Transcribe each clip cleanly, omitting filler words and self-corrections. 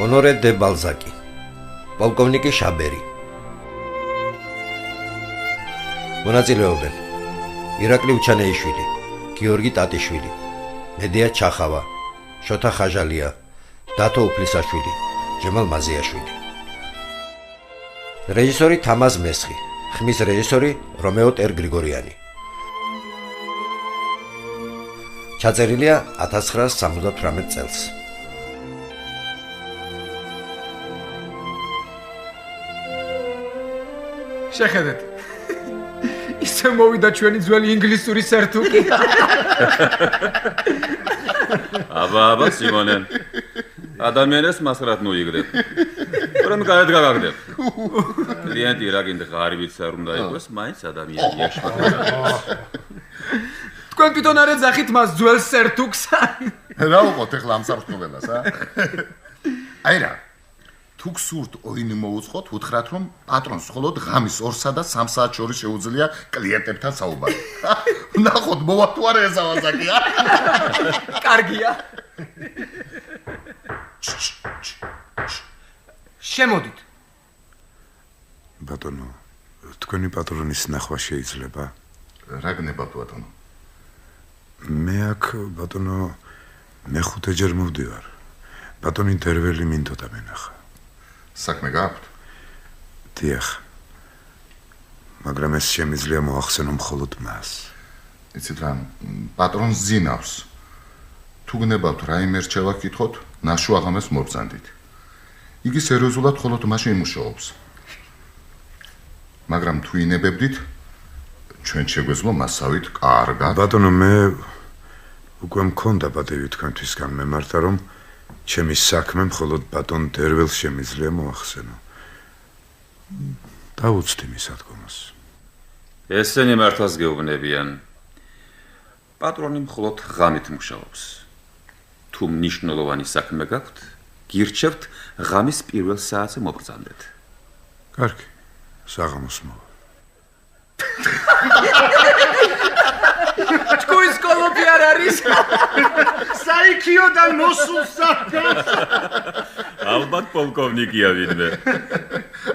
Honoré de Balzac, პოლკოვნიკი შაბერი. მონაწილეობენ: ირაკლი უჩანეიშვილი, გიორგი ტატიშვილი, მედია ჩახავა, შოთა ხაჟალია, დათო უფლისაშვილი, ჯემალ მაზიაშვილი. რეჟისორი თამაზ მესხი, ხმის რეჟისორი რომეო ტერ-გრიგორიანი. ჩაწერილია 1978 წელს. შეხედეთ. ისე მოვიდა ჩვენი ძველი ინგლისური სერტუკი. აბა სიმონენ. ადამიანებს მასრად მოიგდებ. რომ გარეთ გაგაგდებ. კლიენტი რა გინდა ღარიბიც არ უნდა იყოს, მაინც ადამიანია შეხება. თქვენ თვითონ არ ეძახით მას ძველ სერტუკს? რა უყოთ ახლა ამ საფრთხებელას, აი რა. თუ გსურთ ოინი მოუწყოთ, უთხრათ რომ პატრონს მხოლოდ ღამის 2-სა და 3 საათ შორის შეუძლია კლიენტებთან საუბარი. ნახოთ მოვა თუ არა ეს ავაზაკია. კარგია. შემოდით. ბატონო, თქვენი პატრონის ნახვა შეიძლება? რა გნებავთ ბატონო? მე აქ ბატონო მეხუთეჯერ მოვდივარ. ბატონი თერველი მინდოდა მენახა. საქმე გაქვთ? დიახ. მაგრამ ეს შემიძლია მოახსენო მხოლოდ მას. იცით რა, პატრონს ზინავს. თუ გნებავთ რაიმე რჩევა გკითხოთ, ნაშუაღამეს მობრძანდით. იგი სერიოზულად მხოლოდ მაშინ იმუშაობს. მაგრამ თუ ინებებდით, ჩვენ შეგვეძლო მასავით კარგად. ბატონო, მე უკვე მქონდა პატივი თქვენთვისგან მემართა, რომ ჩემი საქმე მხოლოდ ბატონ თერველს შემიძლია მოახსენო. დავუცდი მის ადგომას. ესენი მართლაც გეუბნებიან. პატრონი მხოლოდ ღამით მუშაობს. თუ მნიშვნელოვანი საქმე გაქვთ, გირჩევთ ღამის პირველ საათზე მობრძანდეთ. კარგი, საღამოს მოვა. თქვენს კოლოფი არ არის? საიქიოდან მოსულ საფრთხეს. ალბათ პოლკოვნიკია ვინმე.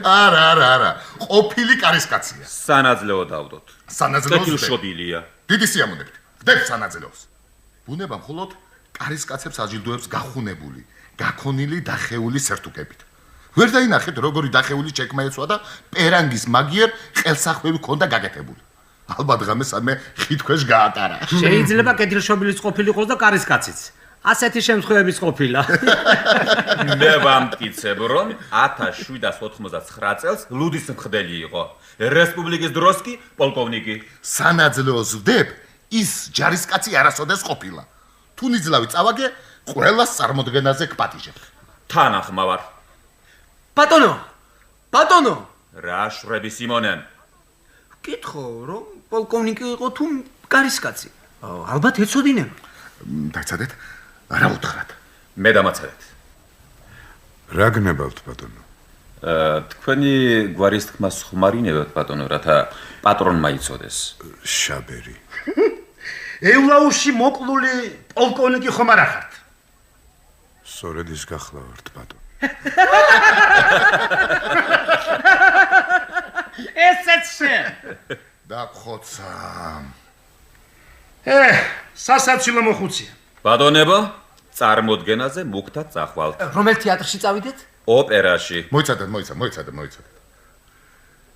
არა. ყოფილი კარისკაცია. სანაძლეო დავდოთ. სანაძლეოს კეთილშობილია. დიდი სიამოვნებით. გდებ სანაძლეოს. ბუნება მხოლოდ კარისკაცებს აჯილდოებს გახუნებული, გაქონილი დახეული სერტუკებით. ვერ დაინახეთ როგორი დახეული ჩეკმა ეცვა და პერანგის მაგიერ ყელსახვევი ქონდა გაკეთებული. ალბათ ღამეს ამე ხით ქვეშ გაატარა. შეიძლება კეთილშობილის ყოფილიყოს და კარისკაციც. ასეთი შემთხვევების ყოფილა. მე ვამტკიცებ, რომ 1799 წელს ლუდის მხდელი იყო. რესპუბლიკის დროს კი პოლკოვნიკი. სანაძლეოს ვდებ, ის ჯარისკაცი არასოდეს ყოფილა. თუ ნიძლავი წავაგე, ყველას წარმოდგენაზე გპატიჟებ. თანახმავარ. ბატონო! რა შრები სიმონენ? ვკითხო, რომ პოლკოვნიკი იყო თუ კარისკაცი. ალბათ ეცოდინებ. დაიცადეთ, რა უთხრათ? მე დამაცადეთ. რა გნებავთ ბატონო? თქვენი გვარის თქმას ხმარინებთ ბატონო, რათა პატრონმა იცოდეს. შაბერი. ევლაუში მოკლული პოლკოვნიკი ხომ არ ახართ? სწორედ ის გახლავართ ბატონო. ესეც შენ. დაგხოცა. სასაცილო მოხუცია. ბატონებო, წარმოდგენაზე მუქთად წახვალთ. რომელ თეატრში წავიდეთ? ოპერაში. მოიცადეთ.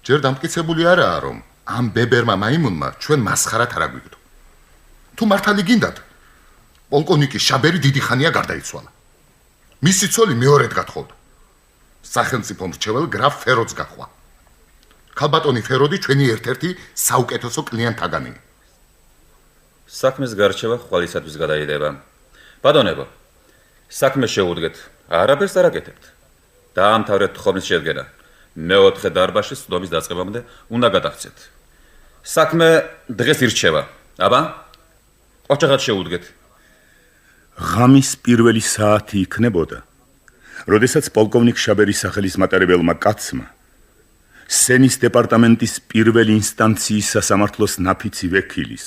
ჯერ დამტკიცებული არაა, რომ ამ ბებერმა მაიმუნმა ჩვენ მასხარად არ აგვიგდო. თუ მართალი გინდათ, პოლკოვნიკი შაბერი დიდი ხანია გარდაიცვალა. მისი ცოლი მეორედ გათხოვდა. სახელმწიფო მრჩეվել გრაფ ფეროდს გახვა. ქალბატონი ფეროდი ჩვენი ერთ-ერთი საუკეთესო კლიენტთაგანია. საქმის გარჩევა ხვალისათვის გადაიდება. ბატონებო, საქმე შეუდგეთ, არაფერს არ აკეთებთ. დაამთავრეთ თხოვნის შედგენა. მეოთხე დარბაზში სდომის დაწყებამდე უნდა გადაღწიეთ. საქმე დღეს ირჩევა. აბა, ოჩახად შეუდგეთ. ღამის პირველი საათი იქნებოდა, როდესაც პოლკოვნიკ შაბერის სახელის მატარებელმა კაცმა სენის დეპარტამენტის პირველი ინსტანციის სასამართლოს ნაფიცი ვექილის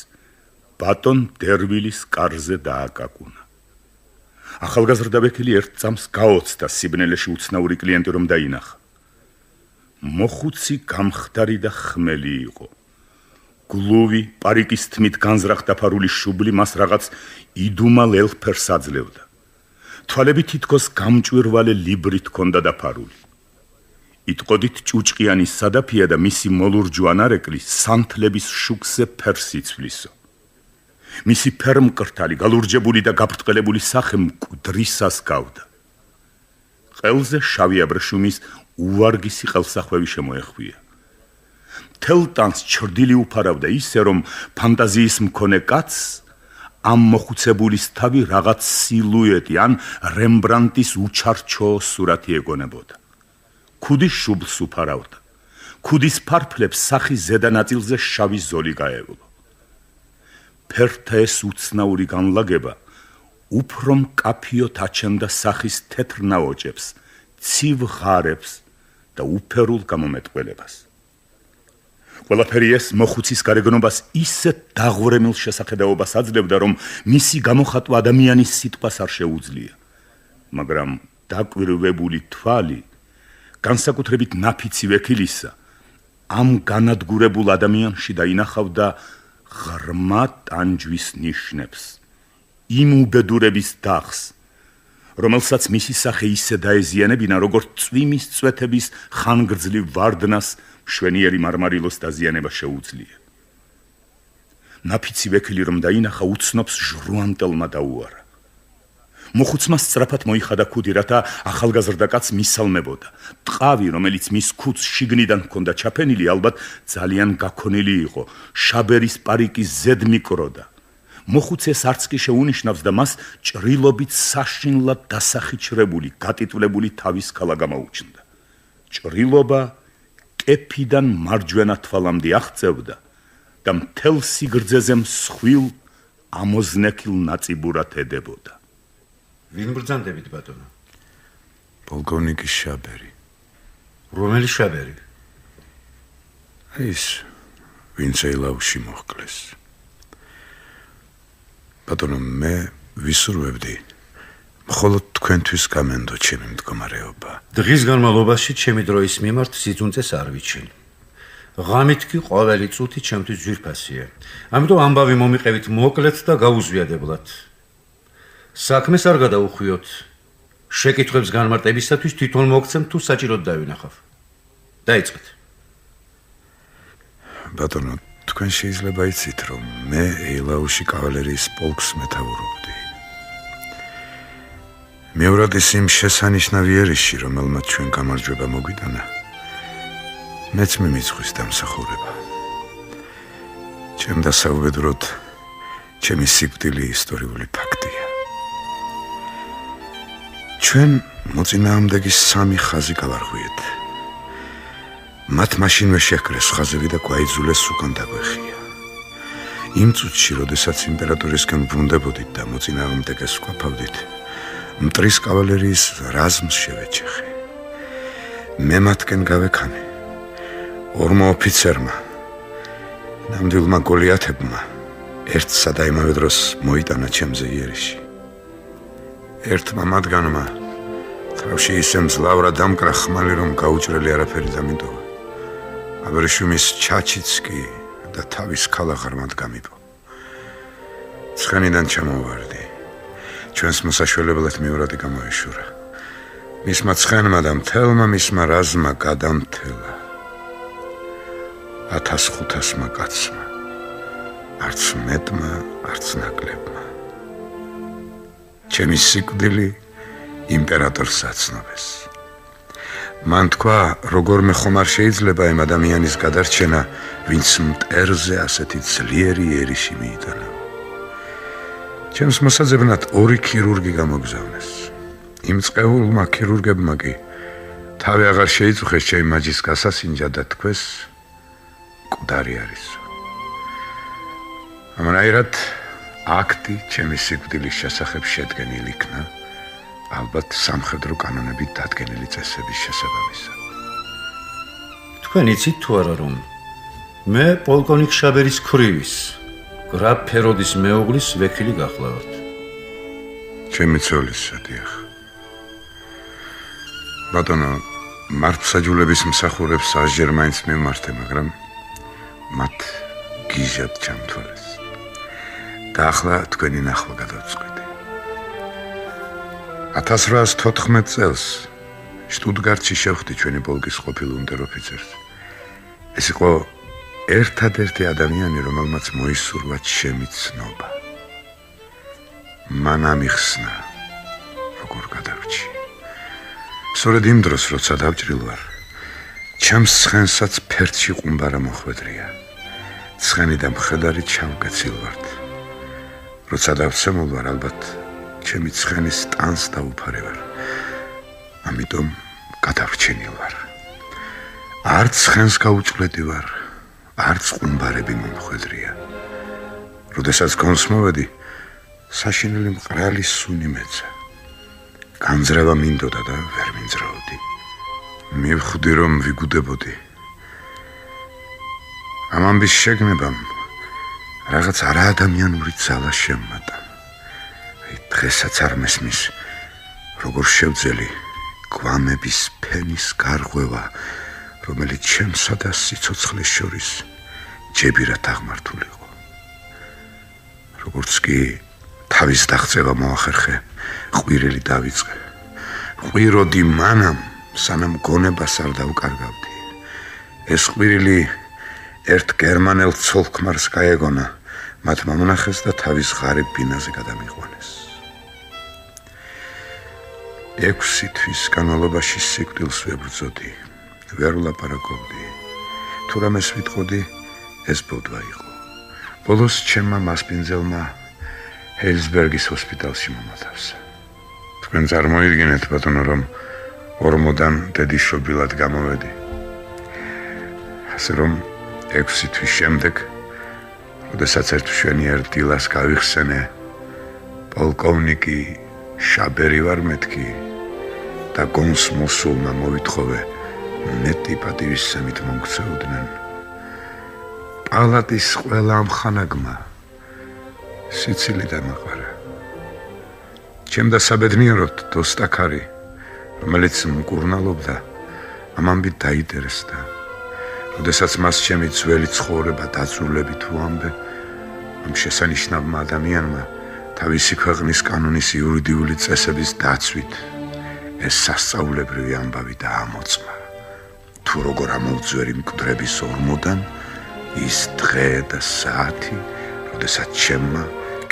ბატონ დერვილის კარზე დააკაკუნა. ახალგაზრდა ვექილი ერთ წამს გაოცდა სიბნელეში უცნაური კლიენტი რომ დაინახა. მოხუცი გამხდარი და ხმელი იყო. გლუვი პარიკის თმით განზრახ დაფარული შუბლი მას რაღაც იდუმალ ელფერს აძლევდა. თვალები თითქოს გამჭვირვალე ლიბრით ჰქონდა დაფარული. იტყოდით ჭუჭყიანი სადაფია და მისი მოლურჯო ანარეკლი სანთლების შუქზე ფერს იცვლისო. მისი ფერმკრთალი გალურჯებული და გაბრტყელებული სახე მკვდრისას გავდა. ყელზე შავი აბრეშუმის უვარგისი ყელსახვევი შემოეხვია. მთელ ტანს ჩრდილი უფარავდა ისე რომ ფანტაზიის მქონე კაცს ამ მოხუცებულის თავი რაღაც სილუეტი ან რემბრანდტის უჩარჩო სურათი ეგონებოდა. ქუდის შუბლს უფარავდა. ქუდის ფარფლებს სახის ზედა ნაწილზე შავი ზოლი გაევლო. ფერთა ეს უცნაური განლაგება უფრო მკაფიოდ აჩენდა სახის თეთრ ნაოჭებს, ცივ ღარებს და უფერულ გამომეტყველებას. ყველაფერი ეს მოხუცის გარეგნობას ისეთ დაღვრემილ შესახედაობას აძლევდა, რომ მისი გამოხატვა ადამიანის სიტყვას არ შეუძლია. მაგრამ დაკვირვებული თვალი, განსაკუთრებით ნაფიცი ვექილისა, ამ განადგურებულ ადამიანში დაინახავდა ღრმა ტანჯვის ნიშნებს, იმ უბედურების დახს, რომელსაც მისი სახე ისე დაეზიანებინა, როგორც წვიმის წვეთების ხანგრძლივ ვარდნას მშვენიერი მარმარილოს დაზიანება შეუძლია. ნაფიცი ვექილი რომ დაინახა, უცნობს ჟრუანტელმა დაუარა. მოხუცმა სწრაფად მოიხადა ქუდი, რათა ახალგაზრდა კაცს მისალმებოდა. ტყავი, რომელიც მის ქუდს შიგნიდან ჰქონდა ჩაფენილი, ალბათ ძალიან გაქონილი იყო. შაბერის პარიკის ზედ მიკროდა. მოხუცეს არც კი შეუნიშნავს და მას ჭრილობით საშინლად დასახიჩრებული, გატიტვლებული თავის ქალა გამოუჩნდა. ჭრილობა კეფიდან მარჯვენა თვალამდე აღწევდა და მთელ სიგრძეზე მსხვილ ამოზნექილ ნაწიბურად ედებოდა. ვინ ბრძანდებით, ბატონო? პოლკოვნიკი შაბერი. რომელი შაბერი? ის ვინც ეილაუში მოხკლეს. ბატონო, მე ვისურვებდი მხოლოდ თქვენთვის გამენდო ჩემი მდგომარეობა. დღის განმავლობაში ჩემი დროის მიმართ სიძუნწეს არ ვიცი. ღამით კი ყოველი წუთი ჩემთვის ძვირფასია. ამიტომ ამბავი მომიყევით მოკლედ და გაუზვიადებლად. საქმეს არ გადაუხვიოთ. შეკითხვებს განმარტებისათვის თვითონ მოგცემ თუ საჭიროდ დავინახავ. დაიწყეთ. ბატონო, თქვენ შეიძლება იცით, რომ მე ეილაუში კავალერიის პოლკს მეთაურობდი. მეორად ის იმ შესანიშნავი ერისში, რომელმაც ჩვენ გამარჯვება მოგვიტანა, მეც მიმიწყვის დამსახურება. ჩემ დასაუბედროდ, ჩემი სიკვდილი ისტორიული ფაქტია. ჩვენ მოწინააღმდეგის სამი ხაზი გავარღვიეთ. მათ მაშინვე შეჰკრეს ხაზები და გვაიძულეს უკან დაგვეხია. იმ წუთში, როდესაც იმპერატორისგან ბრუნდებოდით და მოწინააღმდეგეს ვკაფავდით, მტრის კავალერიის რაზმს შევეჩეხე. მე მათკენ გავექანე. ორმა ოფიცერმა, ნამდვილმა გოლიათებმა, ერთსა და იმავე დროს მოიტანა ჩემზე იერიში. ერთმა მათგანმა თავში ისე მძლავრა დამკრა ხმალი, რომ გაუჭრელი არაფერი დამიტოვა. აბრეშუმის ჩაჩიც კი და თავის ქალა ღრმად გამიპო. ცხენიდან ჩამოვარდი. ჩვენს მოსაშველებლად მეორადი გამოეშურა. მისმა ცხენმა და მთელმა მისმა რაზმმა გადამთელა. 1500 კაცმა, არც მეტმა, არც ნაკლებმა. ჩემი სიკვდილი იმპერატორს აცნობეს. მან თქვა, როგორმე ხომ არ შეიძლება იმ ადამიანის გადარჩენა, ვინც მტერზე ასეთი ძლიერი ერიში მიიტანა. ჩემს მოსაძებნად 2 ქირურგი გამოგზავნეს. იმ წყეულმა ქირურგებმა კი თავი აღარ შეიწუხეს ჩემი მაჯის გასასინჯად და თქვეს, მკვდარი არისო. ამანაირად აქტი ჩემი სიკვდილის შესახებ შედგენილი იქნა, ალბათ სამხედრო კანონებით დადგენილი წესების შესაბამისად. თქვენ იცით თუ არა, რომ მე პოლკოვნიკ შაბერის ქრივის, გრაფ ფეროდის მეუღლის ვექილი გახლავართ? ჩემი ცოლისა, დიახ. ბატონო, მართლმსაჯულების მსახურებს ასჯერ მაინც მიმართე, მაგრამ მათ გიჟად ჩამთვალეს. და ახლა თქვენი ნახვა გადავწყვიტე. 1814 წელს შტუტგარტში შევხვდი ჩვენი პოლკის ყოფილ უნტერ-ოფიცერს. ეს იყო ერთადერთი ადამიანი, რომელმაც მოისურვა ჩემი ცნობა. მან ამიხსნა, როგორ გადავრჩი. სწორედ იმ დროს, როცა დავჭრილ ვარ, ჩემს ცხენსაც ფერდში ყუმბარა მოხვედრია. ცხენი და მხედარი ჩამკეცილ ვართ. როცა დავცემულ ვარ, ალბათ ჩემი ცხენის ტანს დაუფარებარ. ამიტომ გადავრჩენილ ვარ. არც ცხენს გაუჭვლედი ვარ, არც ყუმბარები მომხვედრია. როდესაც გონს მოვედი, საშინელი მყრალი სუნი მეცა. განძრევა მინდოდა და ვერ მინძრაოდი. მივხვდი, რომ ვიგუდებოდი. ამ ამბის შეგნებამ რაღაც არაადამიანური ძალა შემმატა. დღესაც არ მესმის, როგორ შევძელი გვამების ფენის გარღვევა, რომელიც ჩემსა და სიცოცხლეს შორის ჯებირად აღმართულიყო. როგორც კი თავის დაღწევა მოახერხე, ყვირელი დავიწყე. ყვიროდი მანამ, სანამ გონებას არ დავკარგავდი. ეს ყვირილი ერთ გერმანელ ცოლ-ქმარს გაეგონა, მათ მომნახეს და თავის ღარიბ ბინაზე გადამიყვანეს. 6 თვის განმავლობაში სიკვდილს ვებრძოდი, ვერ ვლაპარაკობდი. თუ რამეს ვიტყოდი, ეს ბოდვა იყო. ბოლოს ჩემმა მასპინძელმა ჰეილსბერგის ჰოსპიტალში მომათავსა. თქვენ წარმოიდგინეთ, ბატონო, რომ ორმოდან დედიშობილად გამოვედი. ასე რომ 6 თვის შემდეგ, როდესაც ერთ მშვენიერ დილას გავიხსენე, პოლკოვნიკი შაბერი ვარ მეთქი და გონს მოსულმა მოვითხოვე მეტი პატივისცემით მომქცეუდნენ. პალატის ყველა ამხანაგმა სიცილი დამაყარა. ჩემდა საბედნიეროდ დოსტაქარი, რომელიც მკურნალობდა, ამ ამბით დაინტერესდა. როდესაც მას ჩემი ძველი ცხოვრება დაძრულებით უამბე, ამ შესანიშნავმა ადამიანმა თავისი ქვეყნის კანონის იურიდიული წესების დაცვით ეს სასწაულებრივი ამბავი დაამოწმა. თუ როგორ ამოვძვერი მკვდრების ორმოდან ის დღე და საათი, როდესაც ჩემმა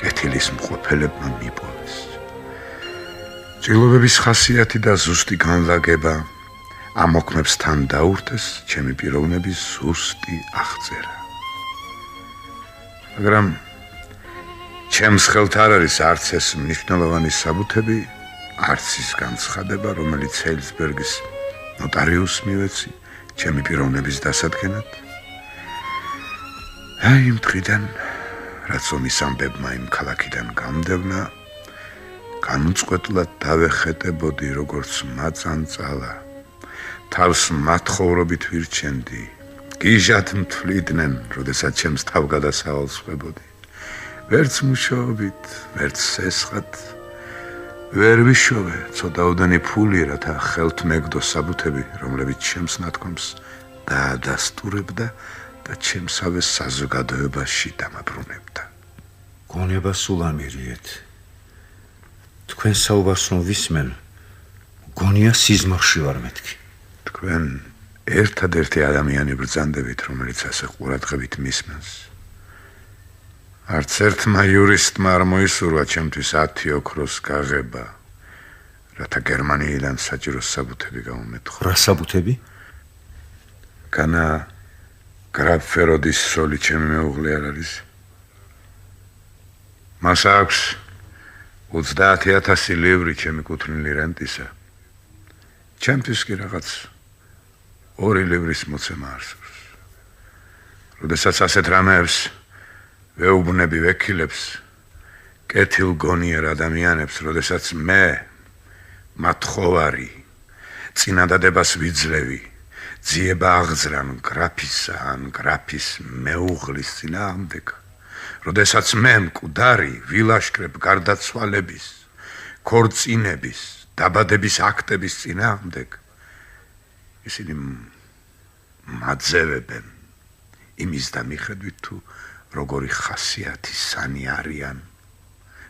კეთილის მყოფელებმა მიპოვეს. ჭრილობების ხასიათი და ზუსტი განლაგება ამოქმებს თან დაურთეს ჩემი პიროვნების ზუსტი აღწერა. მაგრამ ჩემს ხელთ არ არის არც ეს მნიშვნელოვანი საბუთები, არც ის განცხადება, რომელიც ჰეილსბერგის ნოტარიუსს მივეცი ჩემი პიროვნების დასადგენად. აი იმ დღიდან, რაც ომის ამბებმა იმ ქალაქიდან გამდევნა, განუწყვეტლად დავეხეტებოდი როგორც მაწანწალა. თავს მათხოვრობით ვირჩენდი, გიჟად მთვლიდნენ, როდესაც ჩემს თავგადასავალს ხვებოდი. ვერც მუშაობით, ვერც სესხად, ვერ ვიშოვე ცოტაოდენი ფული, რათა ხელთ მეგდო საბუთები, რომლებიც ჩემს ნათქვამს დაადასტურებდა და ჩემსავე საზოგადოებაში დამაბრუნებდა. გონება სულ ამირიეთ. თქვენ საუბარს რომ ვისმენ, გონია სიზმარში ვარ მეთქი. თქვენ ერთადერთი ადამიანი ბრძანდებით, რომელიც ასე ყურადღებით მისმენს. არც ერთმა იურისტმა არ მოისურვა ჩემთვის 10 ოქროს გაღება, რათა გერმანიიდან საჭირო საბუთები გამომეთხო. რა საბუთები? განა გრაფ ფეროდის სოლი ჩემი მეუღლე არ არის. მას აქვს 30,000 ლივრი ჩემი კუთვნილი რენტისა. ჩემთვის კი რაღაც 2 ლივრის მოცემა არსებობს. როდესაც ასეთ რამეებს ვეუბნები ვექილებს, კეთილ გონიერ ადამიანებს, როდესაც მე მათხოვარი წინადადებას ვიძლევი, ძიება აღძრან გრაფისა ან გრაფის მეუღლის წინააღმდეგ, როდესაც მე მკვდარი ვილაშქრებ გარდაცვალების, ქორწინების, დაბადების აქტების წინააღმდეგ ისინი მაძევებენ იმის და მიხედვით თუ როგორი ხასიათი სანი არიან,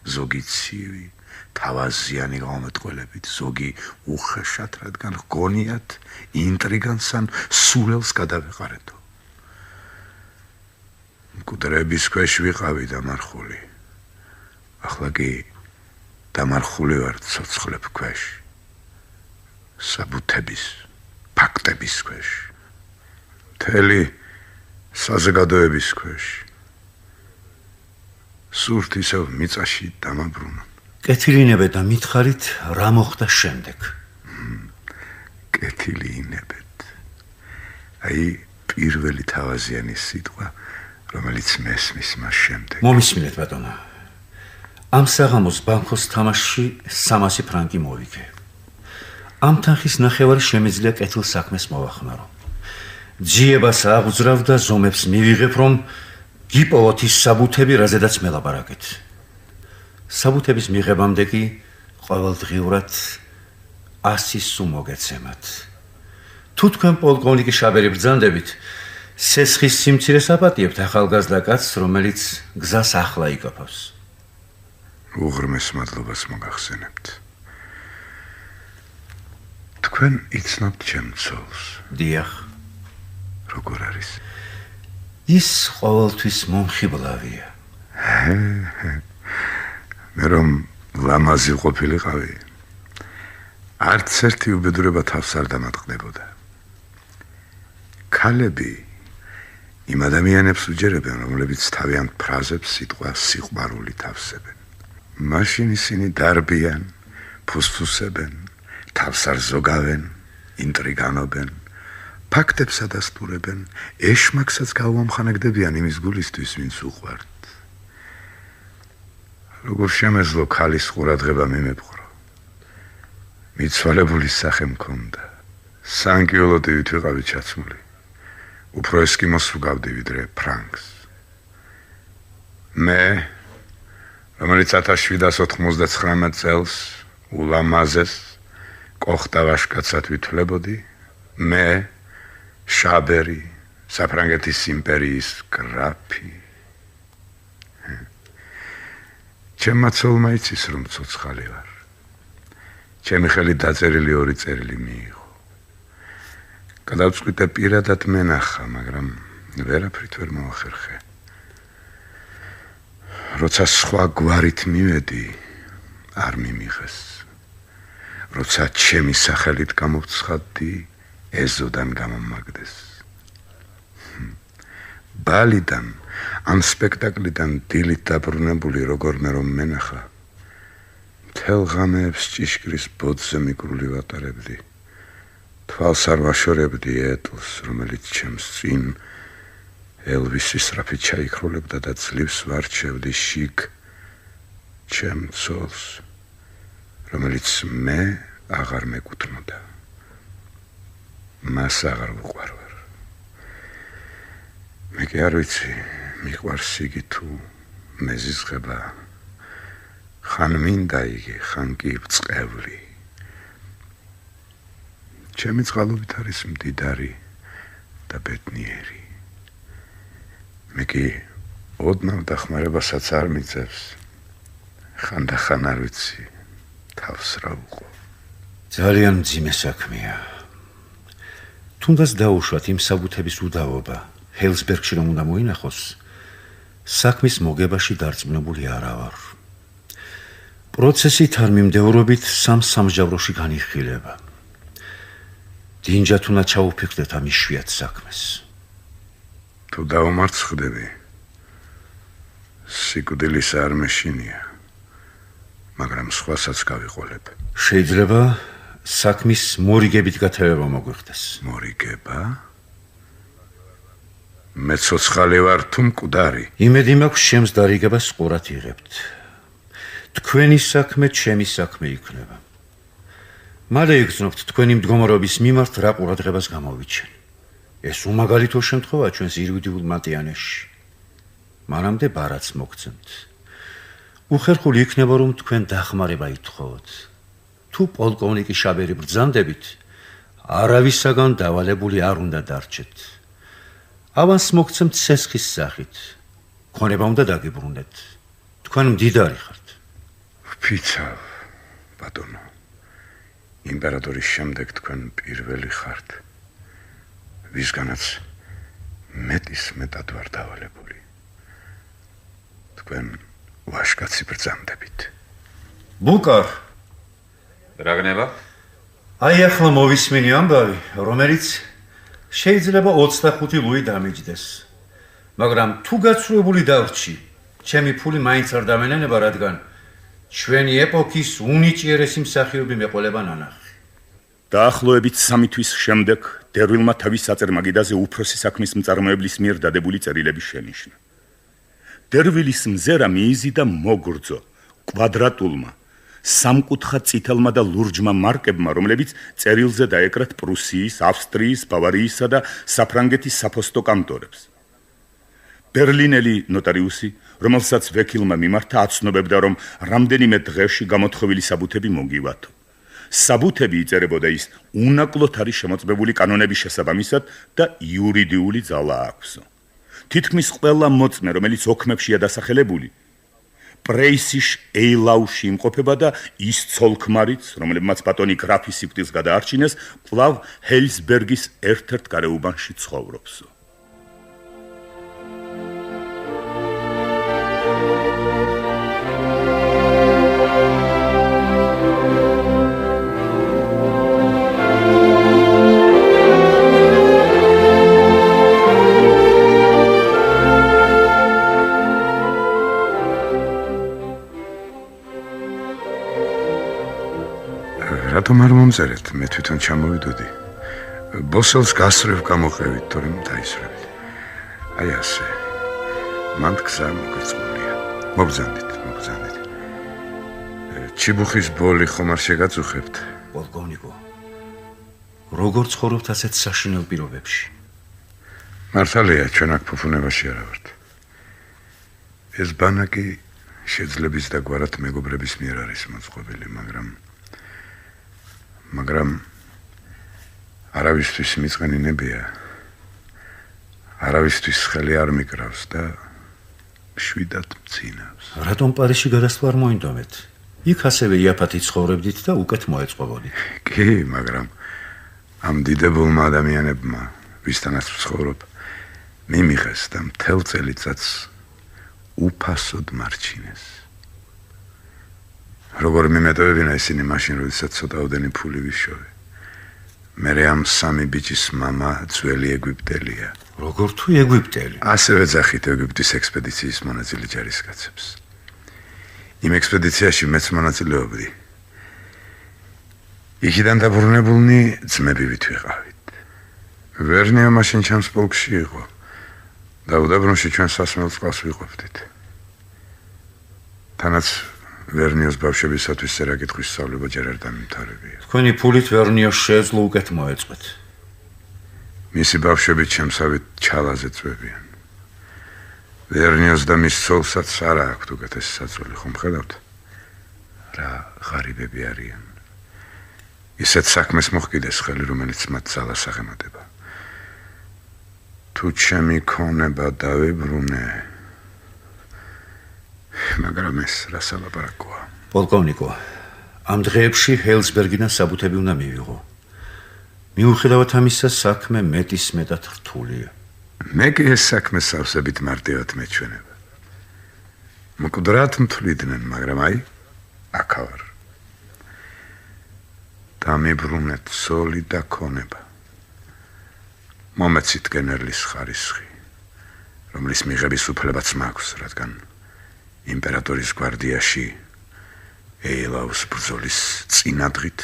ზოგი ცივი, თავაზიანი გამომეტყველებით, ზოგი უხეშად, რადგან გონიათ ინტრიგანს ან სულელს გადავეყარეთო. მკვდრების ქვეშ ვიყავი დამარხული. ახლა კი დამარხული ვარ ცოცხლებ ქვეშ. საბუთების, ფაქტების ქვეშ. მთელი საზოგადოების ქვეშ. სურთ ისევ მიწაში დამაბრუნო. კეთილინებეთ და მითხარით რა მოხდა შემდეგ. კეთილინებეთ. აი პირველი თავაზიანი სიტყვა, რომელიც მესმის მას შემდეგ. მომისმინეთ ბატონო. ამ საღამოს ბანკოს თამაშში 300 ფრანკი მოვიგე. ამ თანხის ნახევარი შემიძლია კეთილ საქმეს მოვახმარო. ძიებას აღძრავ და ზომებს მივიღებ, რომ გიპოვოთ ის საბუთები, რაზედაც მელაპარაკეთ. საბუთების მიღებამდე კი ყოველდღიურად 100 სუ მოგეცემათ. თუ თქვენ პოლკოვნიკი შაბერი ბრძანდებით, სესხის სიმცირეს აპატიებთ ახალგაზრდა კაცს, რომელიც გზას ახლა იკაფავს. უღრმეს მადლობას მოგახსენებთ. თქვენ იცნობთ ჩემ ცოლს. დიახ. როგორ არის? ის ყოველთვის მომხიბლავია. მე რომ ლამაზი ყოფილიყავი, არც ერთი უბედურება თავს არ დამატყდებოდა. ქალები იმ ადამიანებს უჯერებენ, რომლებიც თავიანთ ფრაზებს სიტყვა სიყვარული თავსებენ. მაშინ ისინი დარბიან, ფუსფუსებენ, თავს არ ზოგავენ, ინტრიგანობენ, ფაქტებს ადასტურებენ, ეშმაკსაც გაუამხანაგდებიან იმის გულისთვის, ვინც უყვართ. როგორ შემეძლო ქალის ყურადღება მიმებყრო. მიცვალებული სახე მქონდა. სანკიოლოდივით ვიყავი ჩაცმული. უფრო ესკიმოს ვგავდი ვიდრე ფრანკს. მე, რომელიც 1799 წელს ულამაზეს კოხტავაშკაცად ვითვლებოდი, მე, შაბერი, საფრანგეთის იმპერიის გრაფი. ჩემმა ცოლმა იცის, რომ ცოცხალი ვარ. ჩემი ხელი დაწერილი 2 წერილი მიიღო. გადავწყვიტე პირადად მენახა, მაგრამ ვერაფრით ვერ მოახერხე. როცა სხვა გვარით მივედი, არ მიმიღეს. როცა ჩემი სახელით გამოვცხადდი, ეზოდან გამომაგდეს. ბალიდან, ამ სპექტაკლიდან დილით დაბრუნებული როგორმე რომ მენახა, მთელ ღამეებს ჭიშკრის ბოძზე მიკრული ვატარებდი. თვალს არ ვაშორებდი ეტლს, რომელიც ჩემს წინ ელვისის რაფით ჩაიქროლებდა და ძლივს ვარჩევდი შიგ ჩემ ცოლს, რომელიც მე აღარ მეკუთვნოდა. მას აღარ ვუყვარვარ. მე კი არ ვიცი, მიყვარს იგი თუ მეზიზღება, ხან მინდა იგი, ხან კი ბრწყევლი. ჩემი წყალობით არის მდიდარი და ბედნიერი. მე კი ოდნავ დახმარებასაც არ მიწევს. ხანდახან არ ვიცი, თავს რა ვუყო. ძალიან მძიმე საქმეა. თუნდაც დაუშვათ იმ საბუთების უდავობა, ჰელსბერგში რომ უნდა მოინახოს, საქმის მოგებაში დარწმუნებული არა ვარ. პროცესი თარმიმდევრობით სამსამსჯავროში განიხილება. დინჯად უნდა ჩაუფიქრდეთ ამ იშვიათ საქმეს. თუ დავამარცხდები, სიკვდილის არ მეშინია, მაგრამ სხვასაც გავიყოლებ. შეიძლება საქმის მორიგებით გათევება მოგვიხდეს. მორიგება? მე ცოცხალი ვარ თუ მკვდარი? იმედი მაქვს ჩემს დარიგებას ყურად იღებთ. თქვენი საქმე ჩემი საქმე იქნება. მალე იგრძნობთ თქვენი მდგომარეობის მიმართ რა ყურადღებას გამოვიჩენ. ეს უმაგალითო შემთხვევაა ჩვენს ირვიდიულ მატიანეში. მანამდე ბარაც მოგცემთ. უხერხული იქნება რომ თქვენ დახმარება ითხოვოთ. თუ პოლკოვნიკი შაბერი ბრძანდებით, არავისაგან დავალებული არ უნდა დარჩეთ. ავანს მოგცემთ სესხის სახით. ქონება უნდა დაგიბრუნდეთ. თქვენ მდიდარი ხართ. ვფიცავ, ბატონო. იმპერატორის შემდეგ თქვენ პირველი ხართ. ვისგანაც მეტის მეტად ვარ დავალებული. თქვენ ვაშკაცი ბრძანდებით. ბუკარ, რა გნება? აი ახლა მოვისმინე ამბავი, რომელიც შეიძლება 25 ლუი დამიჯდეს. მაგრამ თუ გაცვლებული დავრჩი, ჩემი ფული მაინც არ დამენენება, რადგან ჩვენი ეპოქის უნიჭიერესი მსახიობი მეყოლება ნანახი. დაახლოებით 3 თვის შემდეგ დერვილმა თავის საწერ-მაგიდაზე უფროსი საქმის მწარმოებლის მიერ დადებული წერილები შენიშნა. დერვილის მზერა მიიზიდა მოგრძო, კვადრატულმა, სამკუთხა წითელმა და ლურჯმა მარკებმა, რომლებიც წერილზე დაეკრათ პრუსიის, ავსტრიის, ბავარიისა და საფრანგეთის საფოსტო კანტორებს. ბერლინელი ნოტარიუსი, რომელსაც ვექილმა მიმართა, აცნობებდა, რომ რამდენიმე დღეში გამოთხოვილი საბუთები მოგივათო. საბუთები იწერებოდა ის უნაკლოდ არის შემოწმებული კანონების შესაბამისად და იურიდიული ძალა აქვსო. თითქმის ყველა მოწმე, რომელიც ოქმებშია დასახელებული, პრეისის ეილაუში იმყოფება და ის ცოლ-ქმარიც, რომლებმაც ბატონი გრაფის სიკვდილს გადაარჩინეს, კვლავ ჰეილსბერგის ერთ-ერთ გარეუბანში ცხოვრობსო. რატომ არ მომწერეთ? მე თვითონ ჩამოვიდოდი. ბოსელს გასრევ გამოყევით, თორემ დაისრევით. აი ასე. მან გზა მოგეწმულია. მობრძანდით. ჩიბუხის ბოლი ხომ არ შეგაწუხებთ? პოლკოვნიკო, როგორ ცხოვრობთ ასეთ საშინელ პირობებში? მართალია, ჩვენ აქ ფუფუნებაში არა ვართ. ეს ბანაკი შეძლების და გვარად მეგობრების მიერ არის მოწყობილი, მაგრამ არავისთვის მიწვენინებია, არავისთვის ხელი არ მიკრავს და შვიდად მცინავს. რატომ პარიზში გადასვლა არ მოინდომეთ? იქ ასევე იაფათი ცხოვრებდით და უკეთ მოეწყობოდით. კი, მაგრამ ამ დიდებულმა ადამიანებმა, ვისთანაც ვცხოვრობ, მიმიღეს და მთელ წელიწადს უფასოდ მარჩინეს. როგორ მიმეტოვებინა ისინი მაშინ, როდესაც ცოტაოდენი ფული ვიშოვე. მერე ამ სამი ბიჭის მამა ძველი ეგვიპტელია. როგორ თუ ეგვიპტელი? ასევე ძახით ეგვიპტის ექსპედიციის მონაწილე ჯარისკაცებს. იმ ექსპედიციაში მეც მონაწილეობდი. იქიდან დაბრუნებულნი ძმებივით ვიყავით. ვერნიო მაშინ ჩემს პოლკში იყო და უდაბნოში ჩვენ სასმელ წყალს ვიყოფდით. თანაც ვერნიოს ბავშვებისათვის წერა-კითხვის სწავლება ჯერ არ დამიმთავრებია. თქვენი ფულით ვერნიოს შეეძლო უკეთ მოეწყვეთ. მისი ბავშვები ჩემსავით ჩალაზე წვევიან. ვერნიოს და მის ცოლსაც არა აქვთ უკეთესი საწოლი, ხომ ხედავთ? რა ღარიბები არიან. ისეთ საქმეს მოჰკიდეს ხელი, რომელიც მათ ძალას აღემატება. თუ ჩემი ქონება დავებრუნე, მაგრამ ეს რა სალაპარაკოა? პოლკოვნიკო, ამ დღეებში ჰეილსბერგიდან საბუთები უნდა მივიღო. მიუხედავად ამისა, საქმე მეტის მეტად რთულია. მე კი ეს საქმე სავსებით მარტივად მეჩვენება. მკვდრად მთვლიდნენ, მაგრამ აი, აქ ვარ. დამიბრუნეთ სოლი და ქონება. მომეცით გენერლის ხარისხი, რომლის მიღების უფლებაც მაქვს, რადგან იმპერატორის გვარდიაში ეილაუს ბრძოლის წინადღით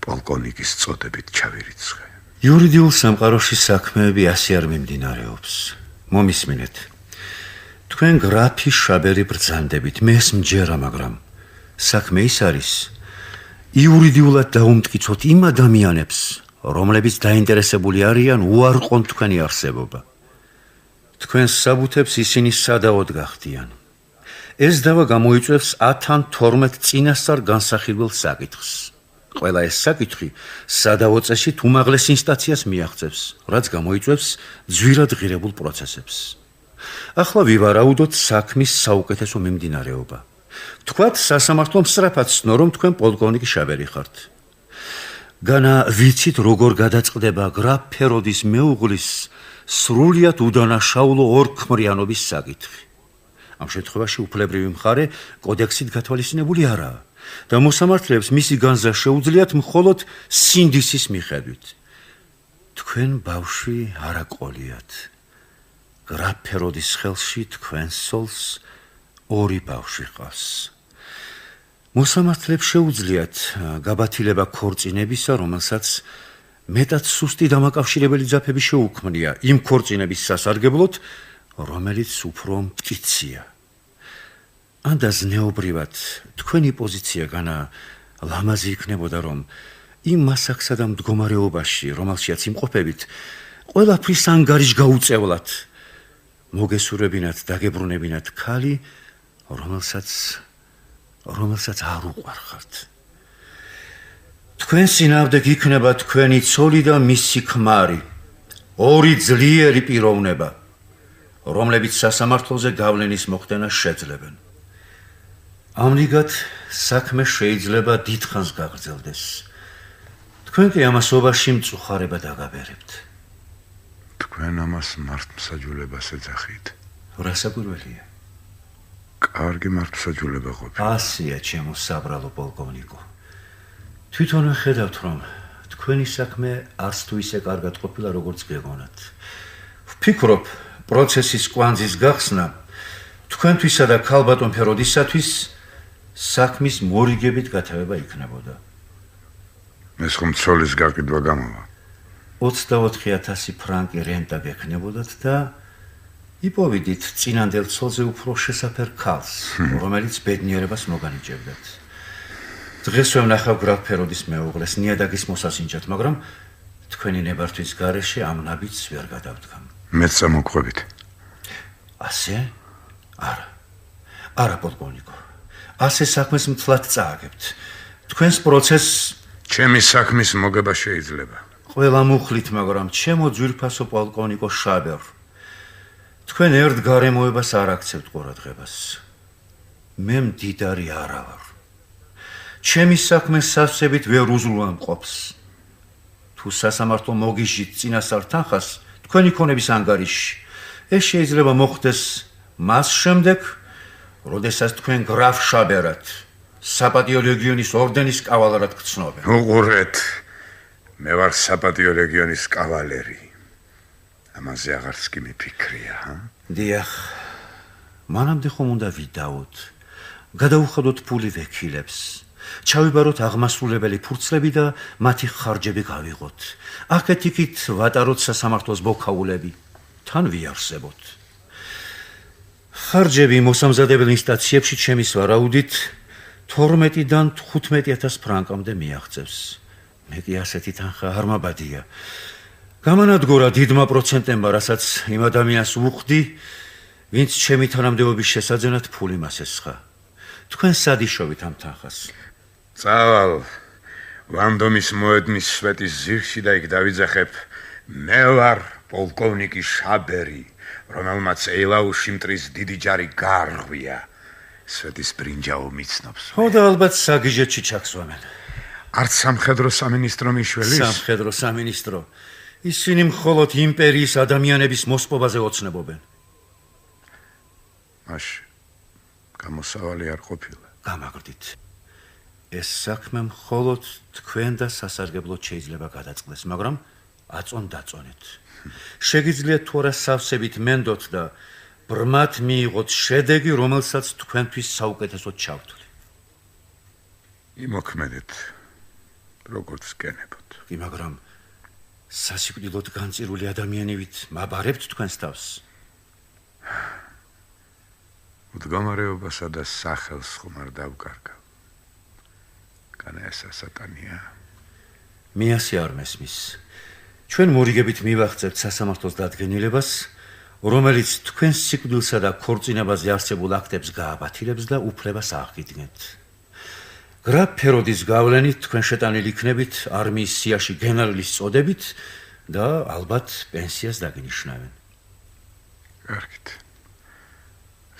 პოლკოვნიკის წოდებით ჩავირიცხე. იურიდიულ სამყაროში საქმეები ასე არ მიმდინარეობს. მომისმინეთ. თქვენ გრაფი შაბერი ბრძანდებით, მე ეს მჯერა, მაგრამ საქმე ის არის იურიდიულად დაუმტკიცოთ იმ ადამიანებს, რომლებიც დაინტერესებული არიან უარყონ თქვენი არსებობა. თქვენს საბუთებს ისინი სადავოდ გახდიან. ეს დავა გამოიწვევს 10 ან 12 წინასწარ განსახილველ საკითხს. ყველა ეს საკითხი სადავო წესით უმაღლეს ინსტანციას მიაღწევს, რაც გამოიწვევს ძვირად ღირებულ პროცესებს. ახლა ვივარაუდოთ საქმის საუკეთესო მიმდინარეობა. თქვათ სასამართლომ სწრაფად ცნო, რომ თქვენ პოლკოვნიკი შაბერი ხართ. განა ვიცით როგორ გადაწყდება გრაფ ფეროდის მეუღლის სრულიად უდანაშაულო ორქმრიანობის საკითხი. ამ შემთხვევაში უფლებრივი მხარე კოდექსით გათვალისწინებული არაა და მოსამართლეებს მისი განზრა შეუძლიათ მხოლოდ სინდისის მიხედვით. თქვენ ბავშვი არ აყოლიათ. გრაფ ფეროდის ხელში თქვენ სოლს 2 ბავშვი ყავს. მოსამართლეებს შეუძლიათ გაბათილება ქორწინებისა, რომელსაც მეტად სუსტი დამაკავშირებელი ძაფები შეუქმნია იმ ქორწინების სასარგებლოდ, რომელიც უფრო მტკიცია. ანდა ზნეობრივად თქვენი პოზიცია განა ლამაზი იქნებოდა, რომ იმ მასაქსა და მდგომარეობაში, რომელშიაც იმყოფებით, ყველაფრის ანგარიშ გაუწევლად მოგესურებინათ დაგებრუნებინათ ქალი, რომელსაც არ უყვარხართ. თქვენ სინავდე იქნება თქვენი ცოლი და მისი ქმარი, 2 ძლიერი პიროვნება, რომლებიც სასამართლოზე გავლენის მოხდენას შეძლებენ. ამრიგად საქმე შეიძლება დიდხანს გაგრძელდეს. თქვენ კი ამასობაში მწუხარება დაგაბერებთ. თქვენ ამას მართლმსაჯულებას ეძახით. რასაკვირველია. კარგი მართლმსაჯულება ყოფილა. ასია ჩემო საბრალო პოლკოვნიკო. თვითონ ხედავთ, რომ თქვენი საქმე არც თუ ისე კარგად ყოფილა, როგორც გეგონათ. ვფიქრობ, პროცესის კვანძის გახსნა თქვენთვისა და ქალბატონ ფეროდისათვის საქმის მორიგებით გათავება იქნებოდა. ეს ხომ ცოლის გაყიდვა გამოვა. 24,000 ფრანკი რენტა გექნებოდათ და იპოვიდით წინანდელ ცოლზე უფრო შესაფერ ქალს, რომელიც ბედნიერებას მოგანიჭებდათ. დღეს ვნახავ გრაფ ფეროდის მეუღლეს ნიადაგის მოსასინჯად, მაგრამ თქვენი ნებართვის გარეშე ამ ნაბიჯს ვერ გადავდგამ. მეც წამოგვყვებით. ასე? არა, პოლკოვნიკო. ასე საქმეს მთლად წააგებთ. თქვენს პროცესს ჩემი საქმის მოგება შეიძლება. ყველა მუხლით, მაგრამ ჩემო ძვირფასო პოლკოვნიკო შაბერ. თქვენ ერთ გარემოებას არ აქცევთ ყურადღებას. მე მდიდარი არა ვარ. ჩემი საქმე სასწრებით ვერ უზრუნველყოფს. თუ სასამართლო მოგიჟით წინასწარ თანხას თქვენი ქონების ანგარიში, ეს შეიძლება მოხდეს მას შემდეგ, როდესაც თქვენ გრაფ შაბერად საპატიო ლეგიონის ორდენის კავალერად გწნობენ. უყურეთ, მე ვარ საპატიო ლეგიონის კავალერი. ამაზე აღარც კი მიფიქრია, დიახ, მანამდე ხომ უნდა ვიდაოთ, გადავუხადოთ ფული ვექილებს, ჩავიბაროთ აღმასრულებელი ფურცლები და მათი ხარჯები გავიღოთ. აქეთ-იქით ვატაროთ სასამართლოს ბოქაულები, თან ვიარსებოთ. ხარჯები მოსამზადებელ ინსტანციებში ჩემის ვარაუდით 12-დან 15,000 ფრანკამდე მიაღწევს. მე კი ასეთი თანხა არ მაბადია. გამანადგურა დიდმა პროცენტებმა, რასაც იმ ადამიანს უხდი, ვინც ჩემი თანამდებობის შესაძენად ფული მას ესხა. თქვენ სადიშოვით ამ თანხას? წავალ ვანდომის მოედნის სვეტის ზირში და იქ დავიძახებ. მე ვარ პოლკოვნიკი შაბერი, რომელმაც ელაუში მტრის დიდი ჯარი გაარღვია. სვეტის ბრინჯაო მიცნობს. ხო და ალბათ საგიჟეთში ჩაქსვამენ. არც სამხედრო სამინისტრო მიშველის? სამხედრო სამინისტრო. ისინი მხოლოდ იმპერიის ადამიანების მოსპობაზე ოცნებობენ. მაშ გამოსავალი არ ყოფილა. გამაგრდით. ეს საქმე მხოლოდ თქვენ და სასარგებლოდ შეიძლება გადაწყდეს, მაგრამ აწონ-დაწონეთ. შეგიძლიათ თუ არა სავსებით მენდოთ და ბრმად მიიღოთ შედეგი, რომელსაც თქვენთვის საუკეთესოდ ჩავთვლი. იმოქმედეთ, როგორც გენებოთ. კი, მაგრამ სასიკვდილოდ განწირული ადამიანივით მაბარებთ თქვენს თავს. მდგომარეობასა და სახელს ხომ არ დავკარგავ. განა ესა სატანია. მე ასე არ მესმის. ჩვენ მორიგებით მივახცევთ სასამართლოს დადგენილებას, რომელიც თქვენს სიკვდილსა და ქორწინებაზე არსებულ აქტებს გააბათილებს და უფლებას აღიდგენთ. გრაფ ფეროდის გავლენით თქვენ შეტანილი იქნებით არმიის სიაში გენერალის წოდებით და ალბათ პენსიას დაგინიშნავენ. კარგით.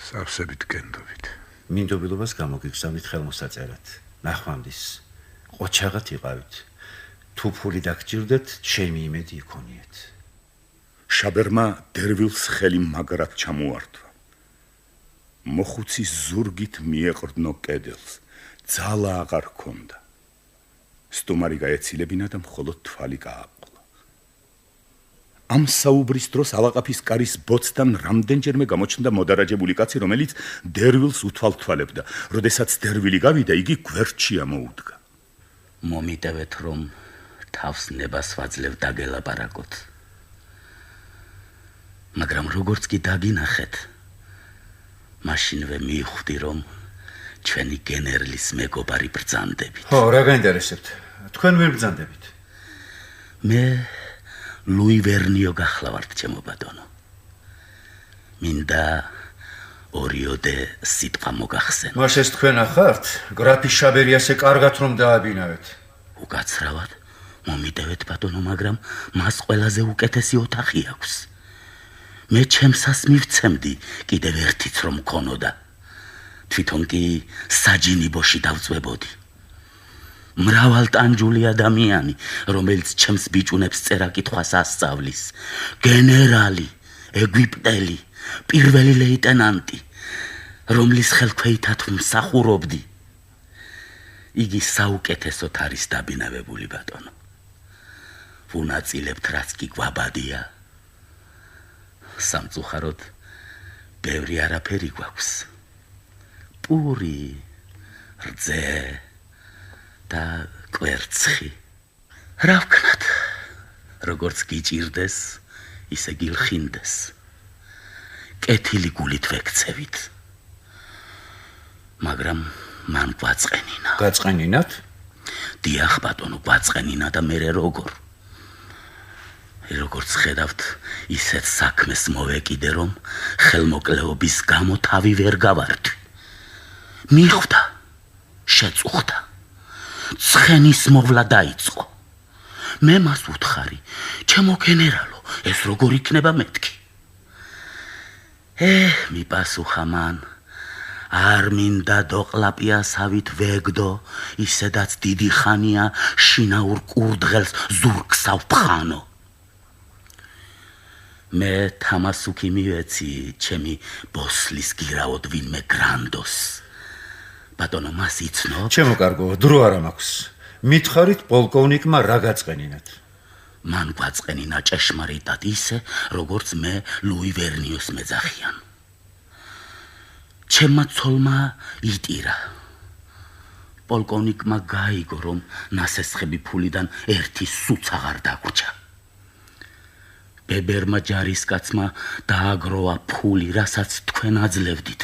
სავსებით გენდობით. მინდობილობას გამოგიგზავნით ხელმოსაწერად. ნახვამდის. ყოჩაღად იყავით. თუ ფული დაგჭირდეთ, ჩემი იმედი იქონიეთ. შაბერმა დერვილს ხელი მაგრად ჩამოართვა. მოხუცის ზურგით მიეყრდნო კედელს. ძალა აღარ ჰქონდა. სტუმარი გაეცილებინა და მხოლოდ თვალი გააყოლა. ამ საუბრის დროს ალაყაფის კარის ბოცთან რამდენჯერმე გამოჩნდა მოდარაჯებული კაცი, რომელიც დერვილს უთვალთვალებდა. როდესაც დერვილი გავიდა, იგი გვერდში ამოუდგა. მომიტევეთ, რომ თავს ნებას ვაძლევ დაგელაპარაკოთ. მაგრამ როგორც კი დაგინახეთ, მაშინვე მივხვდი, რომ ჩვენი გენერლის მეგობარი ბრძანდებით. ხო, რა გაინტერესებთ? თქვენ ვერ ბრძანდებით? მე ლუი ვერნიო გახლავართ, ჩემო ბატონო. მინდა ორიოდე სიტყვა მოგახსენო. მას ეს თქვენ ახართ? გრაფი შაბერი ასე კარგად რომ დააბინავეთ. უკაცრავად მომიტევეთ, ბატონო, მაგრამ მას ყველაზე უკეთესი ოთახი აქვს. მე ჩემსას მივცემდი კიდევ ერთიც რომ მქონოდა. თვითონ კი საჯინიბოში დავწვებოდი. მრავალტანჯული ადამიანი, რომელიც ჩემს ბიჭუნებს წერა-კითხვას ასწავლის, გენერალი, ეგვიპტელი, პირველი ლეიტენანტი, რომლის ხელქვეითად მსახურობდი. იგი საუკეთესოდ არის დაბინავებული, ბატონო. ვუნაწილებთ, რაც კი გვაბადია. სამწუხაროდ ბევრი არაფერი გვაქვს. პური, რძე და კვერცხი. რა ვქნათ? როგორც გიჭირდეს, ისე გილხინდეს. კეთილი გულით ვექცევით. მაგრამ მან გვაწყენინა. გაწყენინათ? დიახ, ბატონო, გვაწყენინა და მერე როგორ? როგორც ხედავთ, ისეთ საქმეს მოვეკიდე, რომ ხელმოკლეობის გამო თავი ვერ გავარდი. მიხვდა, შეწუხდა. ცხენის მოვლა დაიწყო. მე მას ვუთხარი, ჩემო გენერალო, ეს როგორ იქნება მეთქი? მიპასუხა მან, არ მინდა დოყლაპიასავით ვეგდო, ისედაც დიდი ხანია შინაურ კურდღელს ზურგსა ვფხანო. მე თამასუკი მივეცი, ჩემი ბოსლის გირაოდ ვინმე გრანდოს. ბატონო, მას იცნო? ჩემო კარგო, დრო არ მაქვს. მითხარით პოლკოვნიკმა რა გაწყენინათ? მან გვაწყენინა ჭეშმარიტად ისე, როგორც მე ლუი ვერნიოს მეძახიან. ჩემმა ცოლმა იტირა. პოლკოვნიკმა გაიგო, რომ ნასესხები ფულიდან ერთი სუც აღარ დაგვრჩა. ბებერმა ჯარისკაცმა დააგროვა ფული, რასაც თქვენ აძლევდით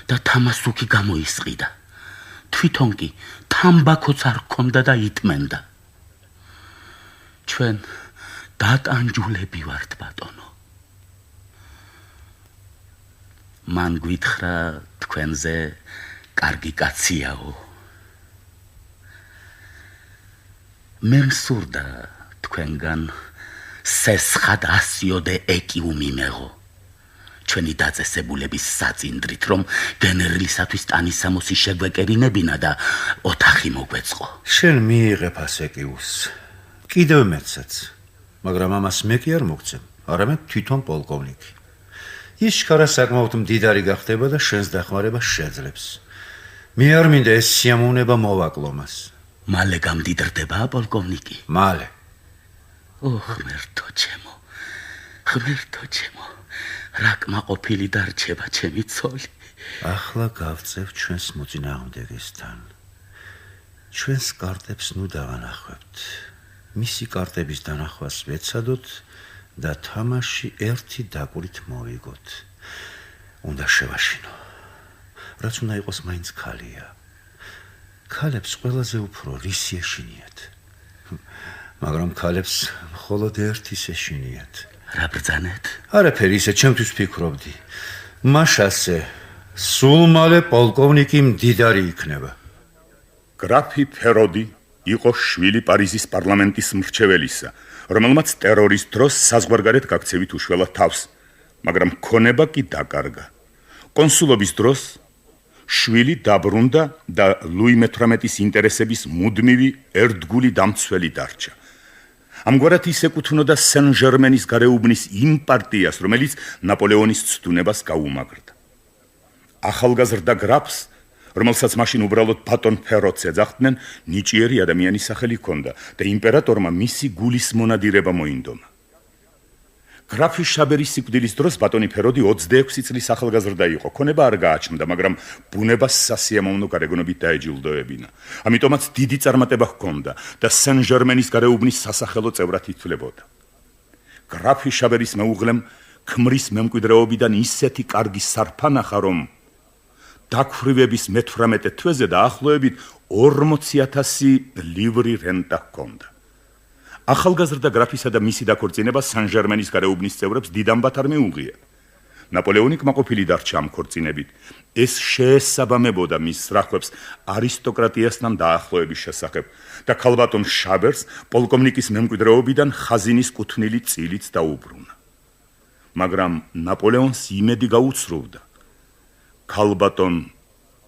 და თამასუკი გამოისყიდა. თვითონ კი თამბაქოც არ ჰქონდა და იტმენდა. ჩვენ დატანჯულები ვართ, ბატონო. მან გვითხრა თქვენზე კარგი კაციაო. მე მსურდა თქვენგან სესხად ასიოდე ეკიუ მიმეღო. ჩვენი დაწესებულების საწინდრით, რომ გენერლისათვის ტანისამოსი შეგვეკერინებინა და ოთახი მოგვეწყო. შენ მიიღებ ასეკიუს. კიდევ მეცაც. მაგრამ ამას მე კი არ მოგცემ, არამედ თვითონ პოლკოვნიკი. ის შქარა საკმაოდ მდიდარი გახდება და შენს დახმარებას შეძლებს. მე არ მინდა ეს სიამოვნება მოვაკლო მას. მალე გამდიდრდება პოლკოვნიკი? მალე. ღმერთო ჩემო, რა კმაყოფილი დარჩება ჩემი ცოლი. ახლა გავწევ ჩვენს მოწინააღმდეგესთან. ჩვენს კარტებს ნუ დავანახვებთ. მისი კარტების დანახვას ვეცადოთ და თამაში ერთი დაკვირით მოვიგოთ. უნდა შევაშინო. რაც უნდა იყოს მაინც ქალია. ქალებს ყველაზე უფრო რისი ეშინიათ. მაგრამ ქალებს მხოლოდ ერთის ეშინიათ. რა ბრძანეთ? არაფერი, ისე ჩემთვის ფიქრობდი. მაშასე სულ მალე პოლკოვნიკი მდიდარი იქნება. გრაფი ფეროდი იყო შვილი პარიზის პარლამენტის მრჩეველისა, რომელმაც ტერორის დროს საზღვარგარეთ გაქცევით უშველა თავს, მაგრამ ქონება კი დაკარგა. კონსულობის დროს შვილი დაბრუნდა და ლუი მე-18-ის ინტერესების მუდმივი ერთგული დამცველი დარჩა. ამგვარად ის ეკუთვნოდა სენ-ჟერმენის გარეუბნის იმ პარტიას, რომელიც ნაპოლეონის ცდუნებას გაუმაგრდა. ახალგაზრდა გრაფს, რომელსაც მაშინ უბრალოდ ბატონ ფეროდს ეძახდნენ, ნიჭიერი ადამიანის სახელი ჰქონდა და იმპერატორმა მისი გულის მონადირება მოინდომა. გრაფი შაბერის სიკვდილის დროს ბატონი ფეროდი 26 წლის ახალგაზრდა იყო. ქონება არ გააჩნდა, მაგრამ ბუნებას სასიამოვნო გარეგნობით დაეჯილდოებინა. ამიტომაც დიდი წარმატება ჰქონდა და სენ-ჟერმენის გარეუბნის სასახელო წევრად ითვლებოდა. გრაფი შაბერის მეუღლემ ქმრის მემკვიდრეობიდან ისეთი კარგი სარფა ნახა, რომ დაქვრივების მე-18 თვეზე დაახლოებით 40,000 ლივრი რენტა ჰქონდა. ახალგაზრდა გრაფისა და მისი დაქორწინება სან-ჟერმენის გარეუბნის წევრებს დიდ ამბად არ მიუღია. ნაპოლეონი კმაყოფილი დარჩა ამ ქორწინებით. ეს შეესაბამებოდა მის სრახვებს არისტოკრატიასთან დაახლოების შესახებ და ქალბატონ შაბერს პოლკოვნიკის მემკვიდრეობიდან ხაზინის კუთვნილი წილიც დაუბრუნა. მაგრამ ნაპოლეონს იმედი გაუცრუვდა. ქალბატონ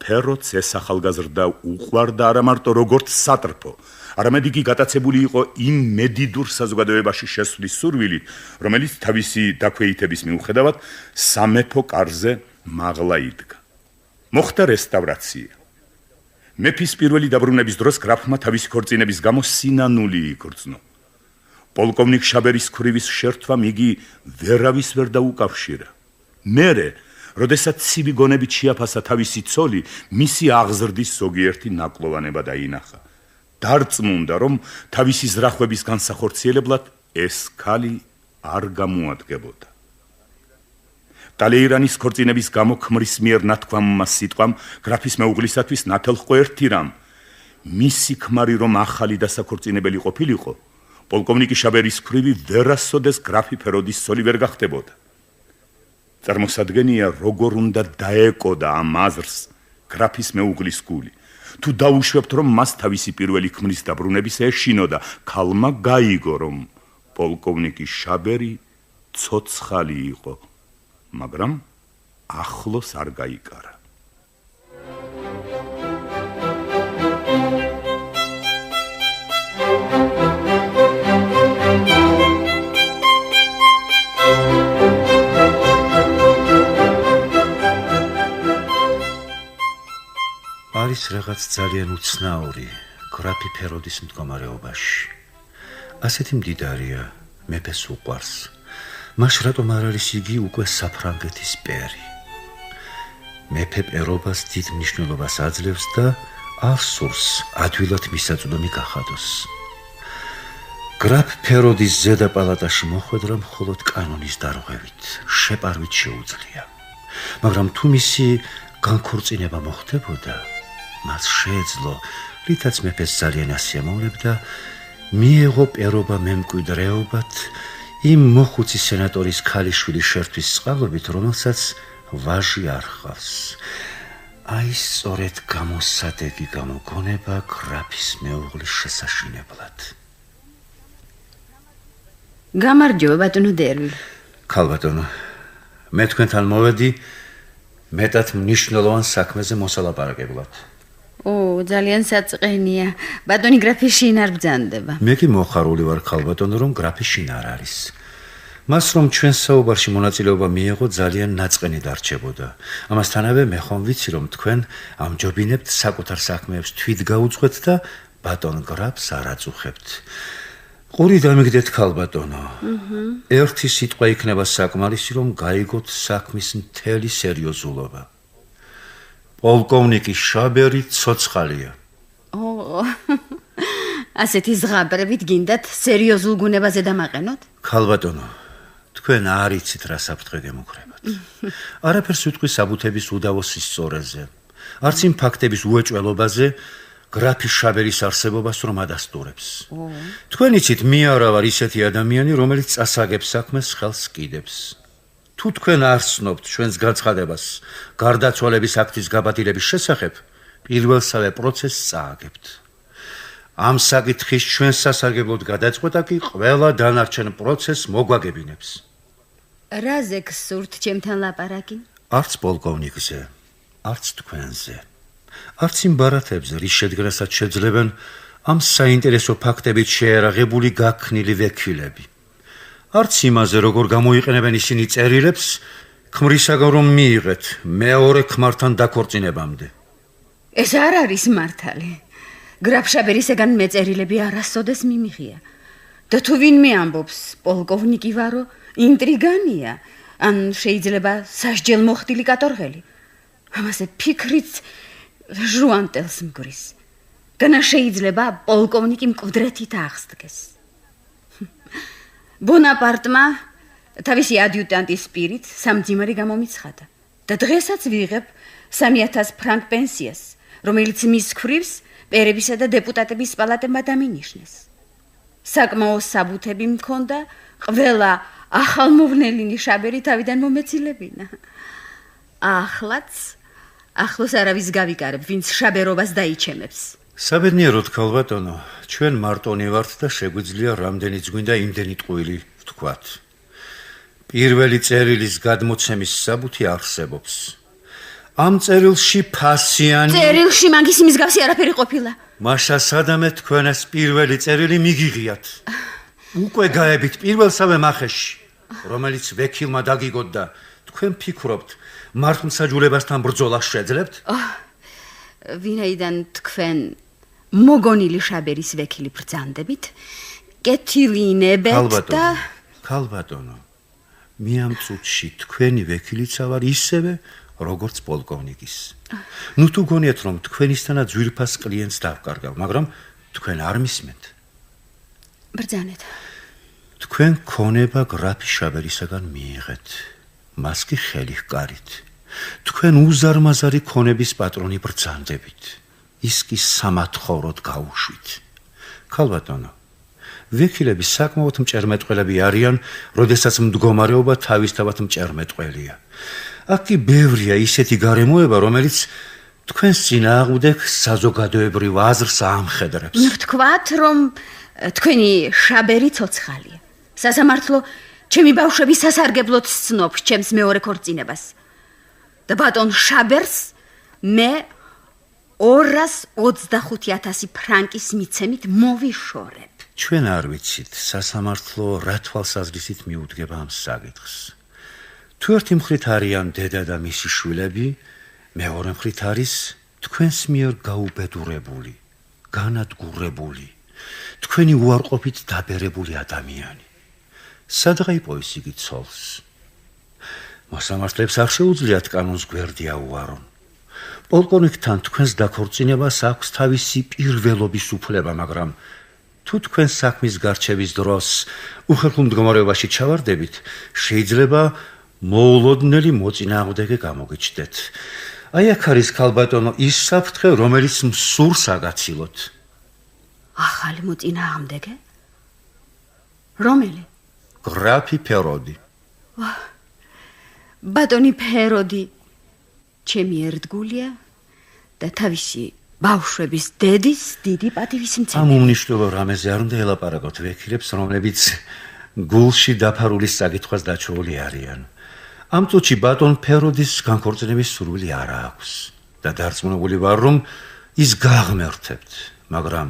ფეროდს ეს ახალგაზრდა უყვარდა არა მარტო როგორც სატრფო, არამედ იგი გატაცებული იყო იმ მედიდურ საზოგადოებაში შესვლის სურვილით, რომელიც თავისი დაქვეითების მიუხედავად სამეფო კარზე მაღლა იდგა. მოხდა რესტავრაცია. მეფის პირველი დაბრუნების დროს გრაფმა თავისი ქორწინების გამო სინანული იგრძნო. პოლკოვნიკ შაბერის ქვრივის შერთვამ იგი ვერავის ვერ დაუკავშირა. მერე როდესაც ცივი გონებით შეაფასა თავისი ცოლი, მისი აღზრდის ზოგიერთი ნაკლოვანება დაინახა. დარწმუნდა, რომ თავისი ზრახვების განსახორციელებლად ეს ქალი არ გამოადგებოდა. ტალეირანის ქორწინების გამო ქმრის მიერ ნათქვამმა სიტყვამ გრაფის მეუღლისათვის ნათელყო ერთი რამ. მისი ქმარი რომ ახალი დასაქორწინებელი ყოფილიყო, პოლკოვნიკი შაბერის ქვრივი ვერასოდეს გრაფი ფეროდის ცოლი ვერ გახდებოდა. წარმოსადგენია, როგორ უნდა დაეკოდა ამ აზრს გრაფის მეუღლის გული. თუ დაუშვებთ, რომ მას თავისი პირველი ქმრის დაბრუნების ეშინოდა, ქალმა გაიგო, რომ პოლკოვნიკი შაბერი ცოცხალი იყო, მაგრამ ახლოს არ გაიკარა. არის რაღაც ძალიან უცნაური გრაფი ფეროდის მდგომარეობაში. ასეთი მდიდარია, მეფეს უყვარს. მას რატომ არ არის იგი უკვე საფრანგეთის პერი? მეფე პერობას დიდ მნიშვნელობას აძლევს და არ სურს ადვილად მისაწვდომი გახადოს. გრაფ ფეროდის ზედა პალატაში მოხვედრა მხოლოდ კანონის დარღვევით, შეპარვით შეუძლია. მაგრამ თუ მისი განქორწინება მოხდებოდა, მას შეეძლო, რითაც მეფეს ძალიან ასიამოვნებდა, მიეღო პერობა მემკვიდრეობად იმ მოხუცი სენატორის ქალიშვილის შერთვის წყალობით, რომელსაც ვაჟი არ ჰყავს. აი სწორედ გამოსადეგი გამოგონება გრაფის მეუღლის შესაშინებლად. გამარჯობა ბატონო დერვი. ქალბატონო, მე თქვენთან მოვედი მეტად მნიშვნელოვან საქმეზე მოსალაპარაკებლად. ძალიან საწყენია. ბატონი გრაფი შინ არ ბრძანდება. მე კი მოხარული ვარ ქალბატონო, რომ გრაფი შინ არ არის. მას რომ ჩვენ საუბარში მონაწილეობა მიეღო, ძალიან ნაწყენი დარჩებოდა. ამასთანავე მე ხომ ვიცი, რომ თქვენ ამჯობინებთ საკუთარ საქმეებს თვით გაუძღვეთ და ბატონ გრაფს არ აწუხებთ. ყური დამიგდეთ ქალბატონო. ერთი სიტყვა იქნება საკმარისი, რომ გაიგოთ საქმის მთელი სერიოზულობა. პოლკოვნიკი შაბერი ცოცხალია. ასეთი ზღაპრებით გინდათ სერიოზულ გუნებაზე დამაყენოთ? ქალბატონო, თქვენ არ იცით რა საფრთხე გემუქრებათ. არაფერს ვიტყვი საბუთების უდავოს სისწორეზე. არც იმ ფაქტების უეჭველობაზე, გრაფი შაბერის არსებობას რომ ადასტურებს. თქვენ იცით, მე არა ვარ ისეთი ადამიანი, რომელიც წასაგებს საქმეს ხელს კიდებს. თუ თქვენ არ ცნობთ ჩვენს განცხადებას გარდაცვალების აქტის გაბატილების შესახებ, პირველსავე პროცესს წააგებთ. ამ საკითხის ჩვენ სასარგებლოდ გადაწყვეტა კი ყველა დანარჩენ პროცესს მოგვაგებინებს. რაზე გსურთ ჩემთან ლაპარაკი? არც პოლკოვნიკზე, არც თქვენზე. არც იმ ბარათებზე, რის შედგენასაც შეძლებენ ამ საინტერესო ფაქტებით შეერაღებული გაქნილი ვექილები. არც იმაზე, როგორ გამოიყენებენ ისინი წერილებს, ქმრისაგან რომ მიიღეთ მეორე ქმართან დაქორწინებამდე. ეს არ არის მართალი. გრაფ შაბერისგან მეწერილები არასოდეს მიმიღია. და თუ ვინმე ამბობს, პოლკოვნიკი ვარო, ინტრიგანია, ან შეიძლება სასჯელ მოხდილი კატორღელი. ამაზე ფიქრიც ჟუანტელს მგრის. განა შეიძლება პოლკოვნიკი მკვდრეთით აღსდგეს. ბონაპარტმა თავისი ადიუტანტის პირით სამძიმარი გამომიცხადა და დღესაც ვიღებ 3000 ფრანკ პენსიას, რომელიც მის ქვრივს პერებისა და დეპუტატების პალატებმა დამინიშნეს. საკმაო საბუთები მქონდა ყველა ახალმოვლენილი შაბერი თავიდან მომეცილებინა. ახლოს არავის გავიკარებ, ვინც შაბერობას დაიჩემებს. საბედნიეროდ, ქალბატონო, ჩვენ მარტონი ვართ და შეგვიძლია რამდენიც გვინდა იმდენი ტყუილი ვთქვათ. პირველი წერილის გადმოცემის საბუთი არსებობს. ამ წერილში ფასიანი წერილში მაგის მსგავსი არაფერი ყოფილა. მაშა სადამე თქვენ ეს პირველი წერილი მიგიღიათ. უკვე გაებით პირველსავე მახეში, რომელიც ვექილმა დაგიგოთ და თქვენ ფიქრობთ, მართლმსაჯულებასთან ბრძოლა შეძლებთ? ვინაიდან თქვენ მოგონილი შაბერის ვექილი ბრძანდებით, კეთილინებეთ და ქალბატონო, მე ამ წუთში თქვენი ვექილიცა ვარ ისევე, როგორც პოლკოვნიკის. ნუ თუ გონიათ, რომ თქვენისთანა ძვირფას კლიენტს დავკარგავ, მაგრამ თქვენ არ მისმენთ. ბრძანეთ. თქვენ ქონება გრაფი შაბერისაგან მიიღეთ. მას კი ხელი ჰკარით. თქვენ უზარმაზარი ქონების პატრონი ბრძანდებით. ის კი სამათხოვროდ გაუშვით. ქალბატონო, ვექილები საკმაოდ მჭერმეტყველები არიან, როდესაც მდგომარეობა თავისთავად მჭერმეტყველია. აქ კი ბევრია ისეთი გარემოება, რომელიც თქვენს წინააღმდეგ საზოგადოებრივ აზრს ამხედრებს. ვთქვათ, რომ თქვენი შაბერი ცოცხალია. სასამართლო ჩემი ბავშვები სასარგებლოდ სცნობს ჩემს მეორე ქორწინებას. და ბატონ შაბერს მე 225,000 ფრანკის მიცემით მოვიშორებ. ჩვენ არ ვიცით, სასამართლო რა თვალსაზრისით მიუდგება ამ საკითხს. თუ ერთი მხრივ არიან დედა და მისი შვილები, მეორე მხრივ არის თქვენს მიერ გაუბედურებული, განადგურებული, თქვენი უარყოფით დაბერებული ადამიანი. სადღაი ის იგი ცოლს. მოსამართლეებს არ შეუძლიათ კანონს გვერდი აუარონ. პოლკოვნიკთან თქვენს დაქორწინებას აქვს თავისი პირველობის უფლება, მაგრამ თუ თქვენ საქმის გარჩევის დროს უხერხულ მდგომარეობაში ჩავარდებით, შეიძლება მოულოდნელი მოწინააღმდეგე გამოგიჩნდეთ. აი აქ არის ქალბატონო ის საფრთხე, რომელიც მსურს აგაცილოთ. ახალი მოწინააღმდეგე? რომელი? გრაფი ფეროდი. ბატონი ფეროდი ჩემი ერთგულია და თავისი ბავშვების დედის დიდი პატივისმცემელი. ამ უმნიშვნელო რამეზე არ უნდა ელაპარაკოთ ვექილებს, რომლებიც გულში დაფარული საკითხვას დაჩვეული არიან. ამ წუთში ბატონ ფეროდის განქორწინების სურვილი არ აქვს და დარწმუნებული ვარ, რომ ის გაღმერთებთ, მაგრამ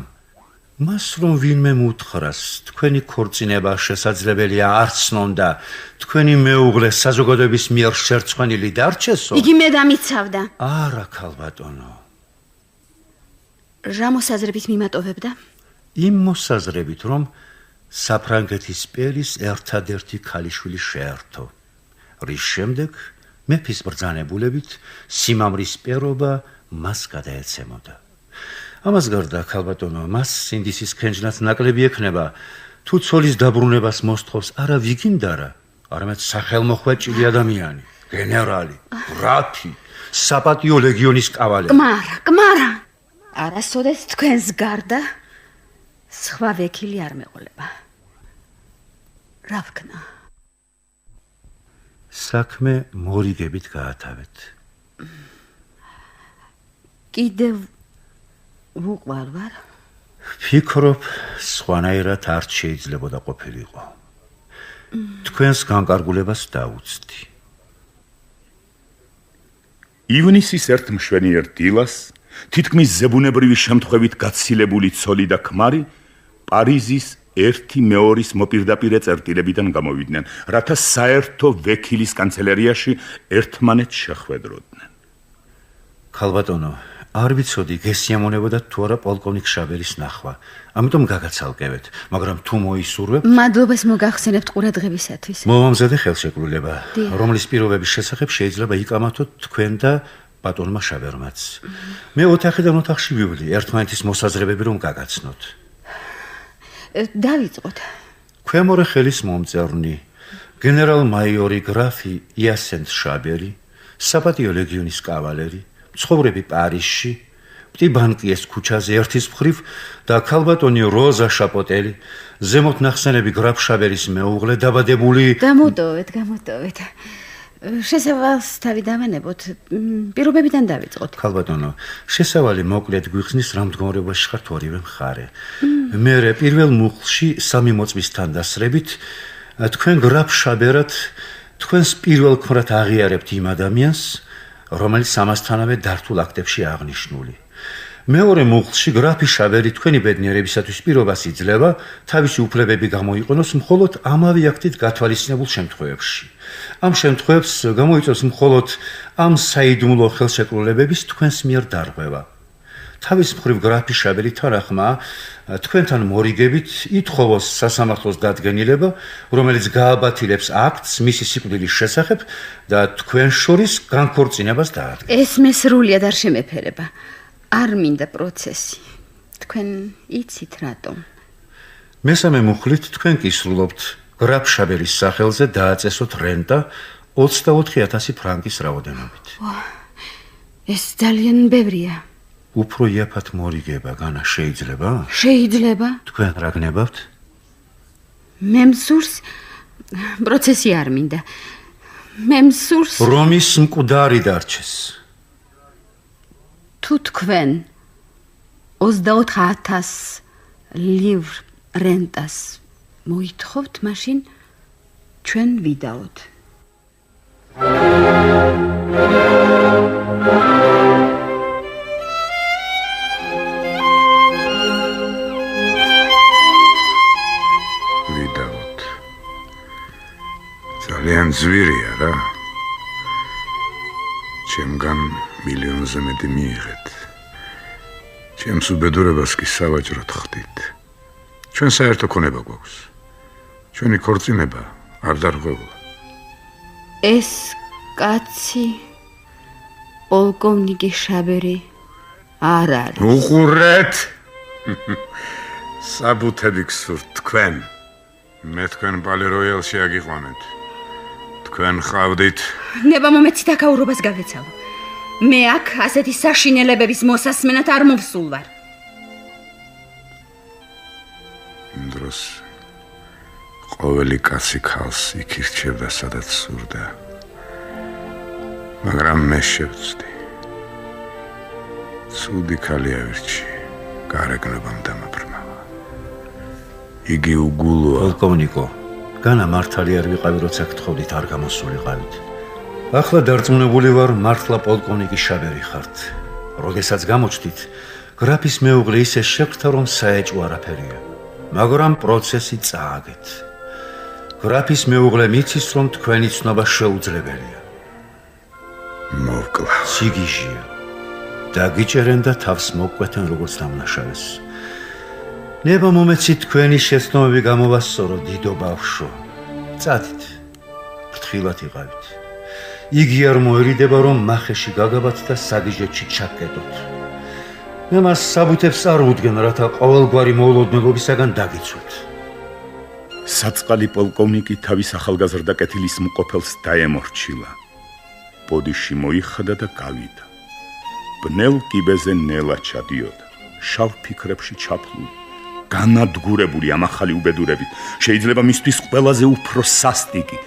მას რომ ვინმე მუთხრას, თქვენი ქორწინება შესაძლებელია არ ცნონ და თქვენი მეუღლე საზოგადოების მიერ შერცხვენილი დარჩესო. იგი მე დამიცავდა. არა, ქალბატონო. რა მოსაზრებით მიმატოვებდა? იმ მოსაზრებით, რომ საფრანგეთის პერის ერთადერთი ქალიშვილი შეერთო. რის შემდეგ მეფის ბრძანებულებით სიმამრის პერობა მას გადაეცემოდა. ამას გარდა ქალბატონო, მას სინდისის ქენჯნაც ნაკლები ექნება, თუ ცოლის დაბრუნებას მოსთხოვს არა ვიგინდარა, არამედ სახელმოხვეჭილი ადამიანი, გენერალი, გრაფი, საპატიო ლეგიონის კავალერი. კმარა. არასოდეს თქვენს გარდა სხვა ვექილი არ მეყოლება. რა ვქნა? საქმე მორიგებით გაათავეთ. კიდევ ვუყვარ ვარ? ფიქრობ, სხვანაირად არ შეიძლებოდა ყოფილიყო. თქვენს განკარგულებას დაუცდი. ივნისის ერთ მშვენიერ დილას თითქმის ზებუნებრივი შემთხვევით გაცილებული ცოლი და ქმარი პარიზის 1-2 მოპირდაპირე წერტილებიდან გამოვიდნენ, რათა საერთო ვექილის კანცელერიაში ერთმანეთს შეხვედროდნენ. ქალბატონო, არ ვიცოდი გესიამონებოდა თუ არა პოლკოვნიკ შაბერის ნახვა. ამიტომ გაგაცალკევეთ, მაგრამ თუ მოისურვებ, მადლობას მოგახსენებთ ყურადღებისათვის. მოვამზადე ხელშეკრულება, რომლის პირობების შესახებ შეიძლება იკამათოთ თქვენ და ბატონმა შაბერმაც. მე ოთახიდან ოთახში ვივლი, ერთმანეთის მოსაზრებები რომ გაგაცნოთ. დავიწყოთ. ქვემორე ხელის მომწერნი, გენერალ-მაიორი გრაფი იასენტ შაბერი, საპატიო ლეგიონის კავალერი, ცხოვრები პარიზში, პტიბანკიეს ქუჩაზე ერთის მხრივ და ქალბატონი როზა შაპოტელი, ზემოთ ნახსენები გრაფ შაბერის მეუღლე დაბადებული. გამოდოვეთ. შესავალს თავი დავანებოთ. პირობებიდან დავიწყოთ. ქალბატონო, შესავალი მოკლედ გვიხსნის რა მდგომარეობაში ხართ ორივე მხარე. მერე პირველ მუხლში 3 მოწმისთან დასრებით თქვენ გრაფ შაბერად თქვენს პირველ ქმრად აღიარებთ იმ ადამიანს, რომელიც ამასთანავე დართულ აქტებში აღნიშნული. მეორე მუხლში გრაფი შაბერი თქვენი ბედნიერებისათვის პირობას იძლევა, თავისი უფლებები გამოიყენოს მხოლოდ ამავე აქტით გათვალისწინებულ შემთხვევებში. ამ შემთხვევებს გამოიწვევს მხოლოდ ამ საიდუმლო ხელშეკრულებების თქვენს მიერ დარღვევა. თავის მხრივ გრაფი შაბერი თანახმა თქვენთან მორიგებით ითხოვოს სასამართლოს დადგენილება, რომელიც გააბათილებს აქტს მისი სიკვდილის შესახებ და თქვენ შორის განქორწინებას დაადგეს. ეს მე სრულიად არ შემეფერება. არ მინდა პროცესი. თქვენ იცით რატომ? მესამე მუხლით თქვენ კი სრულობთ გრაფ შაბერის სახელზე დააწესოთ რენტა 24,000 ფრანკის რაოდენობით. ეს ძალიან ბევრია. უფრო იაფად მორიგება განა შეიძლება? შეიძლება? თქვენ რა გნებავთ? მე მსურს პროცესი არ მინდა. მე მსურს რომის მკვდარი დარჩეს. თუ თქვენ 24,000 ლივრ რენტას მოითხოვთ, მაშინ ჩვენ ვიდაოთ. ვიდაოთ. ძალიან ძვირია რა. ჩემგან მილიონზე მეტი მიიღეთ. ჩემს უბედურებას კი სავაჭროდ ხდით. ჩვენ საერთო ქონება გვაქვს. ჩვენი ქორწინება არ დარღვეულა. ეს კაცი პოლკოვნიკი შაბერი არ არის. უყურეთ. საბუთები გსურთ თქვენ. მე თქვენ პალე როიალში აგიყვანეთ. თქვენ ხავდით. ნება მომეცით აკაურობას გავეცალო. მე აქ ასეთი საშინელებების მოსასმენად არ მოვსულ ვარ. იმ დროს ყოველი კაცი ქალს იქ ირჩევდა, სადაც სურდა. მაგრამ მე შევწდი. ცუდი ქალი ავირჩი, გარეგნობამ დამაბრმავა. იგი უგულოა. პოლკოვნიკო, განა მართალი არ ვიყავი, როცა გთხოვდით არ გამოსულიყავით. ახლა დარწმუნებული ვარ, მართლა პოლკოვნიკი შაბერი ხართ. როდესაც გამოჩდით, გრაფის მეუღლე ისე შეგვთა, რომ საეჭვო არაფერია. მაგრამ პროცესი წააგეთ. გრაფის მეუღლე მიცის, რომ თქვენი ცნობა შეუძლებელია. მოვკლა. სიგიჟია. დაგიჭერენ და თავს მოგკვეთენ როგორც დამნაშავეს. ნება მომეცით თქვენი შეცდომები გამოვასწორო, დიდო ბავშვო. წადით. ფრთხილად იყავით. იგი არ მოერიდება, რომ მახეში გაგაბათ და საგიჟეთში ჩაგკეტოთ. მე მას საბუთებს არ ვუდგენ, რათა ყოველგვარი მოულოდნელობისაგან დაგიცვათ. საწყალი პოლკოვნიკი თავის ახალგაზრდა კეთილის მყოფელს დაემორჩილა. ბოდიში მოიხდა და გავიდა. ბნელ კიბეზე ნელა ჩადიოდა. შავ ფიქრებში ჩაფლული, განადგურებული ამ ახალი უბედურებით, შეიძლება მისთვის ყველაზე უფრო სასტიკი,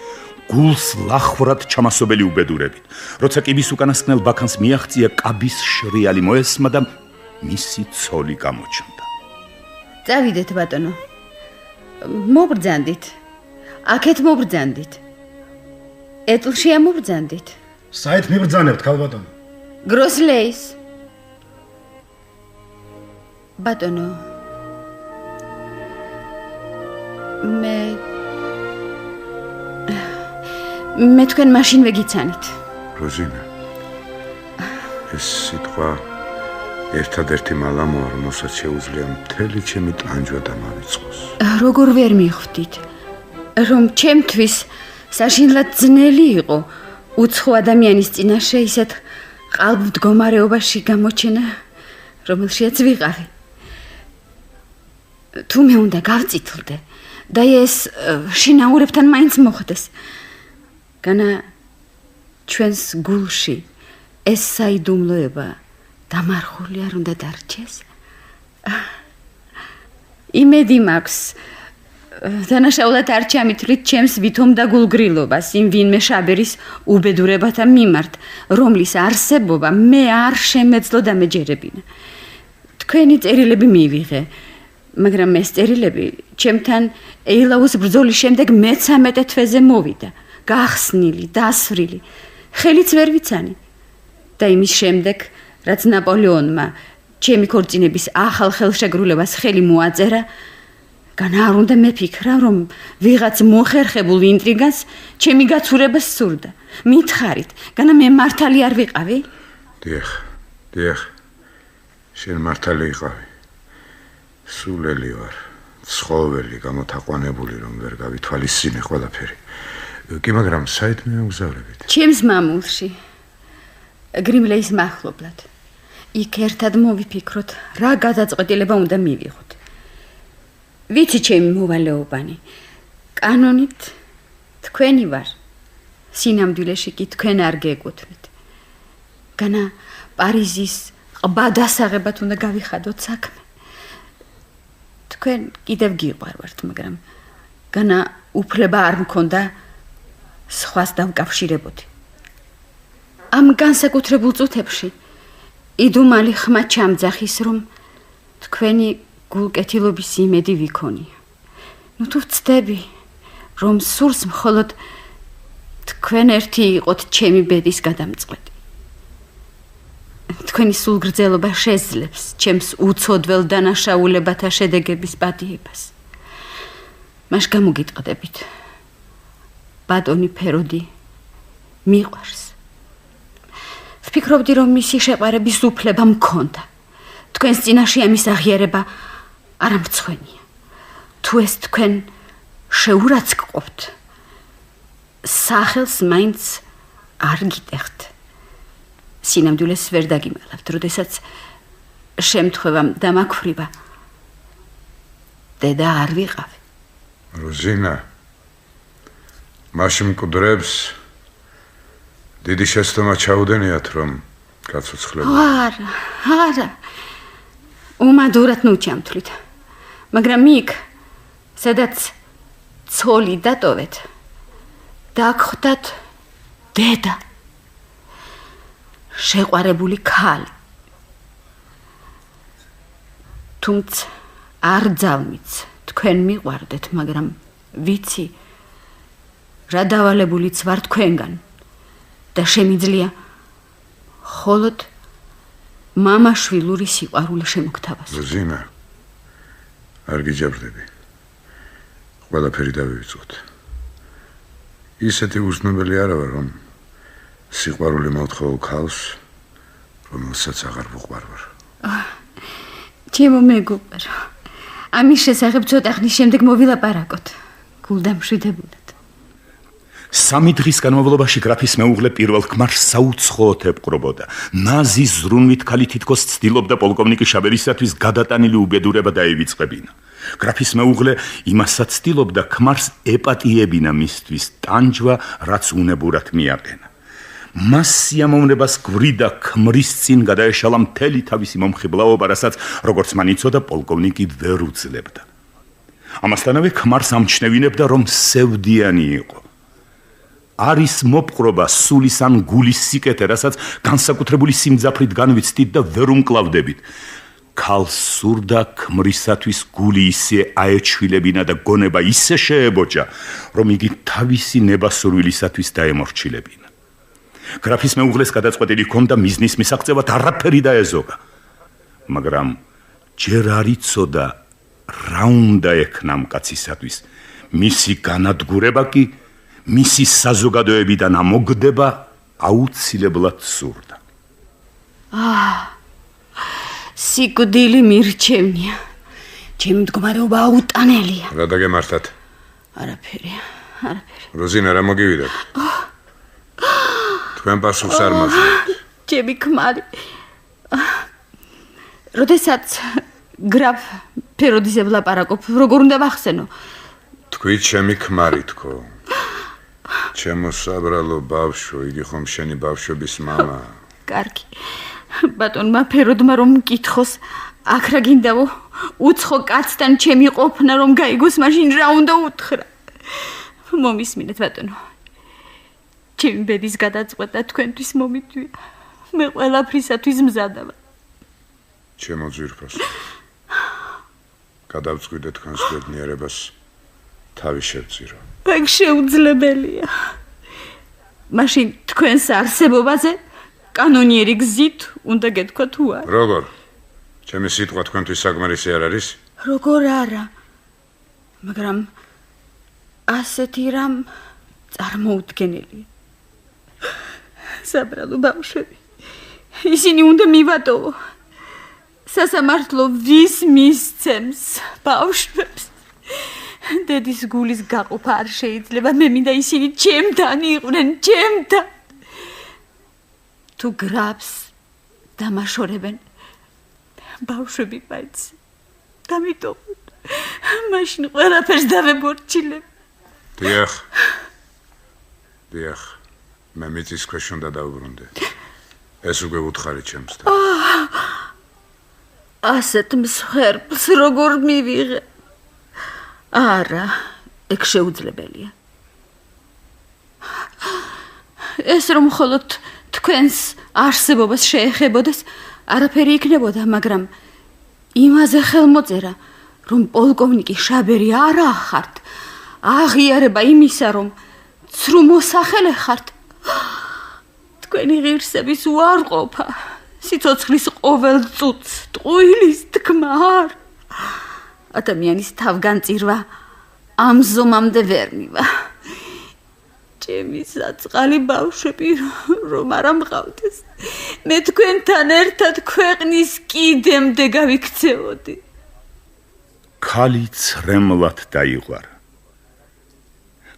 გულს ლახვრად ჩამასობელი უბედურებით. როცა კიბის უკანასკნელ ბაქანს მიაღწია, კაბის შრიალი მოესმა და მისი ცოლი გამოჩნდა. წავიდეთ, ბატონო. მობრძანდით. აქეთ მობრძანდით. ეტლში ამობრძანდით. საით მიბრძანებთ, ქალბატონო? გროსლეის. ბატონო. მე თქვენ მაშინ ვეგიცანით. როზინა, ეს სიტყვა ერთადერთი მალამოა, რომელსაც შეუძლია მთელი ჩემი ტანჯვა დამავიწყოს. როგორ ვერ მიხვდით, რომ ჩემთვის საშინლად ძნელი იყო უცხო ადამიანის წინაშე ისეთ ყალბ მდგომარეობაში გამოჩენა, რომელშიაც ვიყავი. თუ მე უნდა გავწითლდე და ეს შინაურებთან მაინც მოხდეს. განა ჩვენს გულში ეს საიდუმლოება დამარხული არ უნდა დარჩეს. იმედი მაქვს, დანაშაულად არ ჩამითვლით ჩემს ვითომ და გულგრილობას იმ ვინმე შაბერის უბედურებათა მიმართ, რომლის არსებობა მე არ შემეძლო დამეჯერებინა. თქვენი წერილები მივიღე, მაგრამ ეს წერილები ჩემთან ეილაუს ბრძოლის შემდეგ მე-13 თვეზე მოვიდა, გახსნილი, დასვრილი, ხელიც ვერ ვიცანი. და იმის შემდეგ, რაც ნაპოლეონმა ჩემი ქორწინების ახალ ხელშეკრულებას ხელი მოაწერა, განა არ უნდა მეფიქრა, რომ ვიღაც მოხერხებულ ინტრიგას ჩემი გაცურება სურდა. მითხარით, განა მე მართალი არ ვიყავი? დიახ, შენ მართალი იყავი. სულელი ვარ, ცხოველი, გამოთაყვანებული, რომ ვერ გავითვალისწინე ყველაფერი. კი, მაგრამ საით მე უგზავრებით? ჩემს მამულში, გრიმლეის მახლობლად. იქ ერთად მოვიფიქროთ, რა გადაწყვეტილება უნდა მივიღოთ. ვიცი ჩემი მოვალეობანი, კანონით თქვენი ვარ, სინამდვილეში კი თქვენ არ გეკუთვნით. განა პარიზის ყბა დასაღებად უნდა გავიხადოთ საქმე. თქვენ კიდევ გიყვარვართ, მაგრამ განა უფლება არ მქონდა სხვას დავკავშირებოდი. ამ განსაკუთრებულ წუთებში იდუმალი ხმა ჩამძახის, რომ თქვენი გულკეთილობის იმედი ვიქონია. თუ ვცდები, რომ სურს მხოლოდ თქვენ ერთი იყოთ ჩემი ბედის გადამწყვეტი. თქვენი სულგრძელობა შეძლებს ჩემს უცოდველ დანაშაულებათა შედეგების პატიებას. მას გამოგიტყდებით. ბატონი ფეროდი მიყვარს. ვფიქრობდი, რომ მისი შეყვარების უფლება მქონდა. თქვენს წინაშე ამის აღიარება არ ამცხვენია. თუ ეს თქვენ შეურაცხყოფთ, სახელს მაინც არ გიტეხთ. სინამდვილეს ვერ დაგიმალავთ, როდესაც შემთხვევამ დამაქვრივა. დედა არ ვიყავი. როზინა, მაშინ მკვდრებს დიდი შეცდომა ჩაუდენიათ, რომ გაცოცხლებო. არა. უმადურად ნუჩამთვლით. მაგრამ იქ, სადაც ცოლი დატოვეთ, დაგხვდათ დედა. შეყვარებული ქალი. თუმცა არ ძალმიც თქვენ მიყვარდეთ, მაგრამ ვიცი, რა დავალებულიც ვარ თქვენგან და შემიძლია მხოლოდ მამაშვილური სიყვარული შემოგთავაზო. როზინა, არ გიჯაბრდები. ყველაფერი დავივიწყოთ. ისეთი უზნობელი არა ვარ, რომ სიყვარული მოთხოვ ქალს, რომელსაც აღარ ვუყვარვარ. ჩემო მეგობრო, ამის შესახებ ცოტა ხნის შემდეგ მოვილაპარაკოთ. გულდამშვიდებულად. 3 დღის განმავლობაში გრაფის მეუღლე პირველ ქმარს საუცხოოდ ეპყრობოდა. ნაზის ზრუნვით ქალი თითქოს ცდილობდა პოლკოვნიკი შაბერისათვის გადატანილი უბედურება დაივიწყებინა. გრაფის მეუღლე იმასაც ცდილობდა ქმარს ეპატიებინა მისთვის ტანჯვა, რაც უნებურად მიაყენა. მას სიამოვნებას გვრიდა ქმრის წინ გადაეშალა მთელი თავისი მომხიბლაობა, რასაც როგორც მან იცოდა, პოლკოვნიკი ვერ უძლებდა. ამასთანავე ქმარს ამჩნევინებდა, რომ სევდიანი იყო. არის მოპყრობა სულის ან გულის სიკეთე, რასაც განსაკუთრებული სიმძაფრით განვიცდით და ვერ უმკლავდებით. ქალს სურდა ქმრისათვის გული ისე აეჩვილებინა და გონება ისე შეებოჭა, რომ იგი თავისი ნებასურვილისათვის დაემორჩილებინა. გრაფის მეუღლეს გადაწყვეტილი ჰქონდა მიზნის მისაღწევად არაფერი დაეზოგა. მაგრამ ჯერ არ იცოდა რა უნდა ექნა მკაცისათვის, მისი განადგურება კი მისი საზოგადოებიდან ამოგდება აუცილებლად სურდა. სიკვდილი მირჩევნია. ჩემი მდგომარეობა აუტანელია. რა დაგემართათ? არაფერი. როზინა, რა მოგივიდათ? თქვენ პასუხს არ მოძებნით. ჩემი ქმარი. როდესაც გრაფ ფეროდიზე ვლაპარაკობ, როგორ უნდა ვახსენო? თქვით ჩემი ქმარი თქო. ჩემო საბრალო ბავშვო, იგი ხომ შენი ბავშვობის მამა. კარგი. ბატონმა ფეროდმა რომ მკითხოს, აქ რა გინდაო? უცხო კაცთან ჩემი ყოფნა რომ გაიგოს, მაშინ რა უნდა უთხრა? მომისმინეთ ბატონო. ჩემი ბედის გადაწყვეტა თქვენთვის მომიტვია. მე ყველაფრისათვის მზადა ვარ. ჩემო ძვირფას. გადავწყვიტე თქვენს ბედნიერებას თავი შევწირო. ეგ შეუძლებელია. მაშინ თქვენს არსებობაზე კანონიერი გზით უნდა გეთქვა თუ არა? როგორ? ჩემი სიტყვა თქვენთვის საკმარისი არ არის? როგორ არა? მაგრამ ასეთი რამ წარმოუდგენელია. საბრალო ბავშვები. ისინი უნდა მივატოვო. სასამართლო ვის მისცემს ბავშვებს? დედის გულის გაყოფა არ შეიძლება. მე მინდა ისინი ჩემთან იყვნენ, ჩემთან. თუ გრაფს დამაშორებენ, ბავშვები მაინც დამიტოვოთ. მაშინ ყველაფერს დავემორჩილებ. დიახ. მე მიწის ქვეშ უნდა დავბრუნდე. ეს უკვე უთხარი ჩემს და. ასეთ მსხვერპლს როგორ მივიღე? არა, ეგ შეუძლებელია. ეს რომ მხოლოდ თქვენს არსებობას შეეხებოდეს, არაფერი იქნებოდა, მაგრამ იმაზე ხელმოწერა, რომ პოლკოვნიკი შაბერი არა ხართ, აღიარება იმისა, რომ ცრუ მოსახელე ხართ, თქვენი ღირსების უარყოფა, სიცოცხლის ყოველ წუთს ტყუილის თქმა არ. ადამიანის თავგანწირვა ამ ზომამდე ვერ მივა. ჩემი საწყალი ბავშვები რომ არ ამყავდეს, მე თქვენთან ერთად ქვეყნის კიდემდე გავიქცეოდი. ქალი ცრემლად დაიღვარა.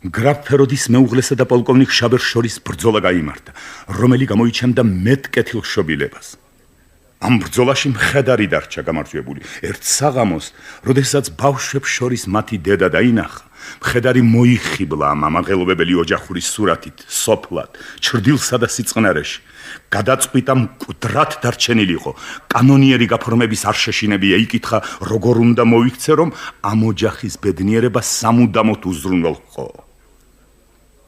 გრაფ ფეროდის მეუღლესა და პოლკოვნიკ შაბერს შორის ბრძოლა გაიმართა, რომელი გამოიჩენდა მეტ კეთილშობილებას. ამ ბრძოლაში მხედარი დარჩა გამარჯვებული. ერთ საღამოს, როდესაც ბავშვებს შორის მათი დედა დაინახა, მხედარი მოიხიბლა ამ ამაღელობებელი ოჯახური სურათით, სოფლად, ჩრდილსა და სიწყნარეში. გადაწყვიტა მკვდრად დარჩენილიყო. კანონიერი გაფორმების არ შეშინებია, იკითხა, როგორ უნდა მოიქცე, რომ ამ ოჯახის ბედნიერება სამუდამოდ უზრუნველყო.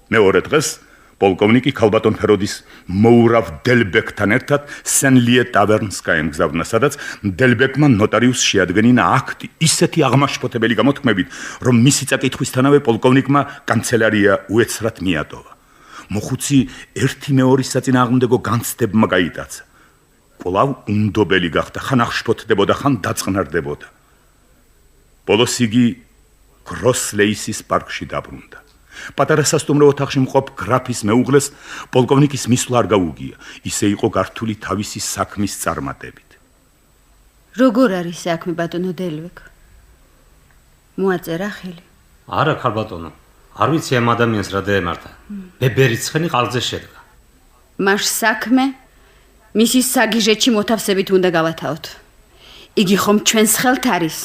მეორე დღეს პოლკოვნიკი ქალბატონ ფეროდის მოურავ დელბეკთან ერთად სენლიე ტავერნს გაემგზავნა, სადაც დელბეკმა ნოტარიუსს შეადგენინა აქტი ისეთი აღმაშფოთებელი გამოთქმებით, რომ მისი წაკითხვისთანავე პოლკოვნიკმა კანცელარია უეცრად მიატოვა. მოხუცი ერთი მეორის საწინააღმდეგო განცდებმა გაიტაცა. კვლავ უნდობელი გახდა, ხან აღშფოთდებოდა, ხან დაწყნარდებოდა. ბოლოს იგი გროსლეისის პარკში დაბრუნდა. პატარა სასტუმრო ოთახში მყოფ გრაფის მეუღლეს პოლკოვნიკის მისვლა არ გაუგია. ისე იყო გართული თავისი საქმის წარმატებით. როგორ არის საქმე ბატონო დელვეკ? მოაწერა ხელი? არა ქალბატონო, არ ვიცი ამ ადამიანს რა დაემართა. ბებერიცხენი ყალზე შედგა. მას საქმე მისი საგიჟეთში მოთავსებით უნდა გავათავოთ. იგი ხომ ჩვენს ხელთ არის?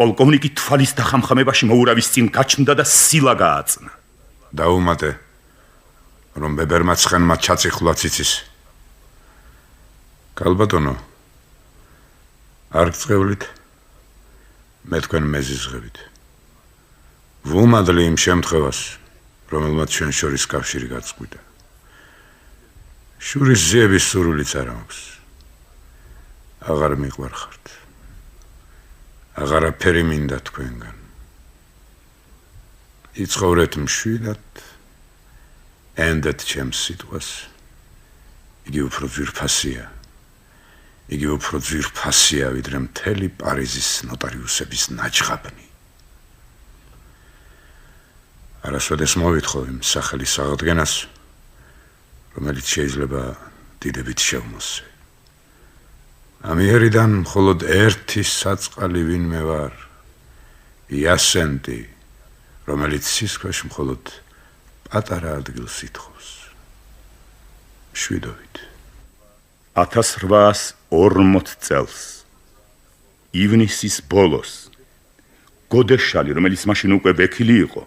პოლკოვნიკი თვალის დახამხამებაში მოურავის წინ გაჩნდა და სილა გააწნა. დაუმატე. რომ ბებერმა ცხენმა ჩაწიხლა ციცის. კალბატონო, არ გწყევლით, მე თქვენ მეზიზღებით. ვუმადლი იმ შემთხვევას, რომელმაც ჩვენ შორის კავშირი გაწყვიტა. შურის ზიების სურვილიც არ აქვს. აღარ მიყვარხართ. აღარაფერი მინდა თქვენგან. იცხოვრეთ მშვიდად, ენდეთ ჩემს სიტყვას. იგი უფრო ძვირფასია. იგი უფრო ძვირფასია, ვიდრე მთელი პარიზის ნოტარიუსების ნაჯღაბნი. არასოდეს მოვითხოვ იმ სახელის აღდგენას, რომელიც შეიძლება დიდებით შევმოსე. ამიერიდან მხოლოდ ერთი საწყალი ვინმე ვარ, იასენტი, რომელიც სისქვეშ მხოლოდ პატარა ადგილს ითხოვს. მშვიდობით. 1840 წელს ივნისის ბოლოს გოდეშალი, რომელიც მაშინ უკვე ბექილი იყო,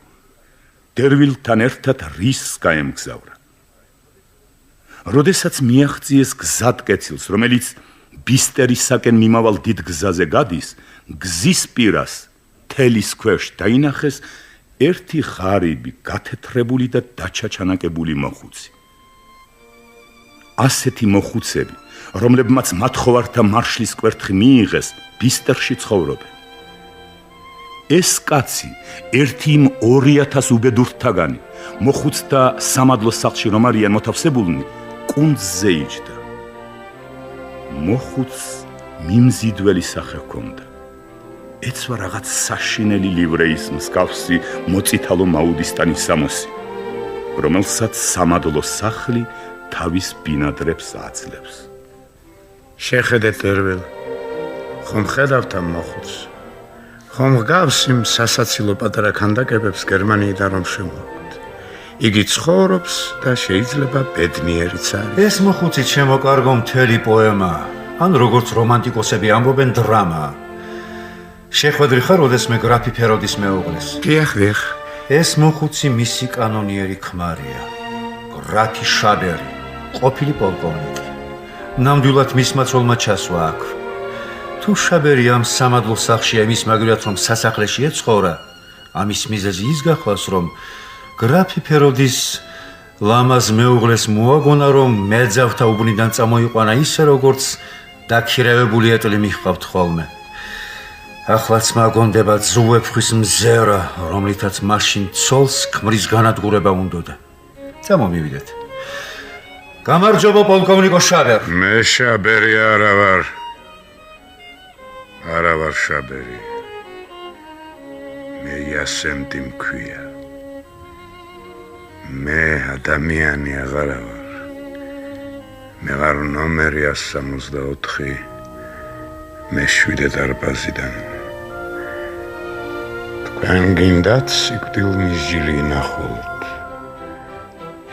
დერვილთან ერთად რისს გაემგზავრა. როდესაც მიაღწიეს გზატკეცილს, რომელიც ბისტერისაკენ მიმავალ დიდ გზაზე გადის, გზის პირას თელის ქვეშ დაინახეს ერთი ღარიბი, გათეთრებული და დაჩაჩანაკებული მოხუცი. ასეთი მოხუცები, რომლებმაც მათხოვართა მარშლის კვერთხი მიიღეს, ბისტერში ცხოვრობენ. ეს კაცი ერთი იმ 2000 უბედურთაგანი, მოხუცთა სამადლო სახლში რომ არიან მოთავსებულნი, კუნძზე იჯდა. მოხუც მიმზიდველი სახე ჰქონდა. ეცვა რაღაც საშინელი ლივრეის მსგავსი მოწითალო მაუდისტანის სამოსი, რომელსაც სამადლო სახლი თავის ბინადრებს აძლევს. შეხედეთ ერვილ, ხომ ხედავთ ამ მოხუცს? ხომ გავს იმ სასაცილო პატარა ქანდაკებებს გერმანიიდან რომ შემოაქვთ? იგი ცხოვრობს და შეიძლება ბედნიერიც არის. ეს მოხუცი ჩემო კარგო მთელი პოემა, ან როგორც რომანტიკოსები ამბობენ დრამა. შეხვედრი ხარ ოდესმე გრაფი ფეროდის მეუღლეს? დიახ. ეს მოხუცი მისი კანონიერი ქმარია, გრაფი შაბერი, ყოფილი პოლკოვნიკი. ნამდვილად მისმა ცოლმა ჩასვა აქ. თუ შაბერი ამ სამადლო სახლში იმის მაგრად რომ სასახლეში ეცხოვრა, ამის მიზეზი ის გახლავს, რომ გრაფი ფეროდის ლამაზ მეუღლეს მოაგონა, რომ მეძავთა უბნიდან წამოიყვანა ისე, როგორც დაქირავებული ეტლი მიჰყავთ ხოლმე. ახლაც მაგონდება ზუვეფხვის მზერა, რომლითაც მაშინ ცოლს ქმრის განადგურება უნდოდა. წამომივიდეთ. გამარჯობა პოლკოვნიკო შაბერ. მე შაბერი არა ვარ შაბერი. მე იასენტი მქვია. მე ადამიანი აღარა ვარ. მე ვარ ნომერი 164. მე 7 დარბაზიდან. თქვენ გინდათ სიკვდილმისჯილი ნახულოთ.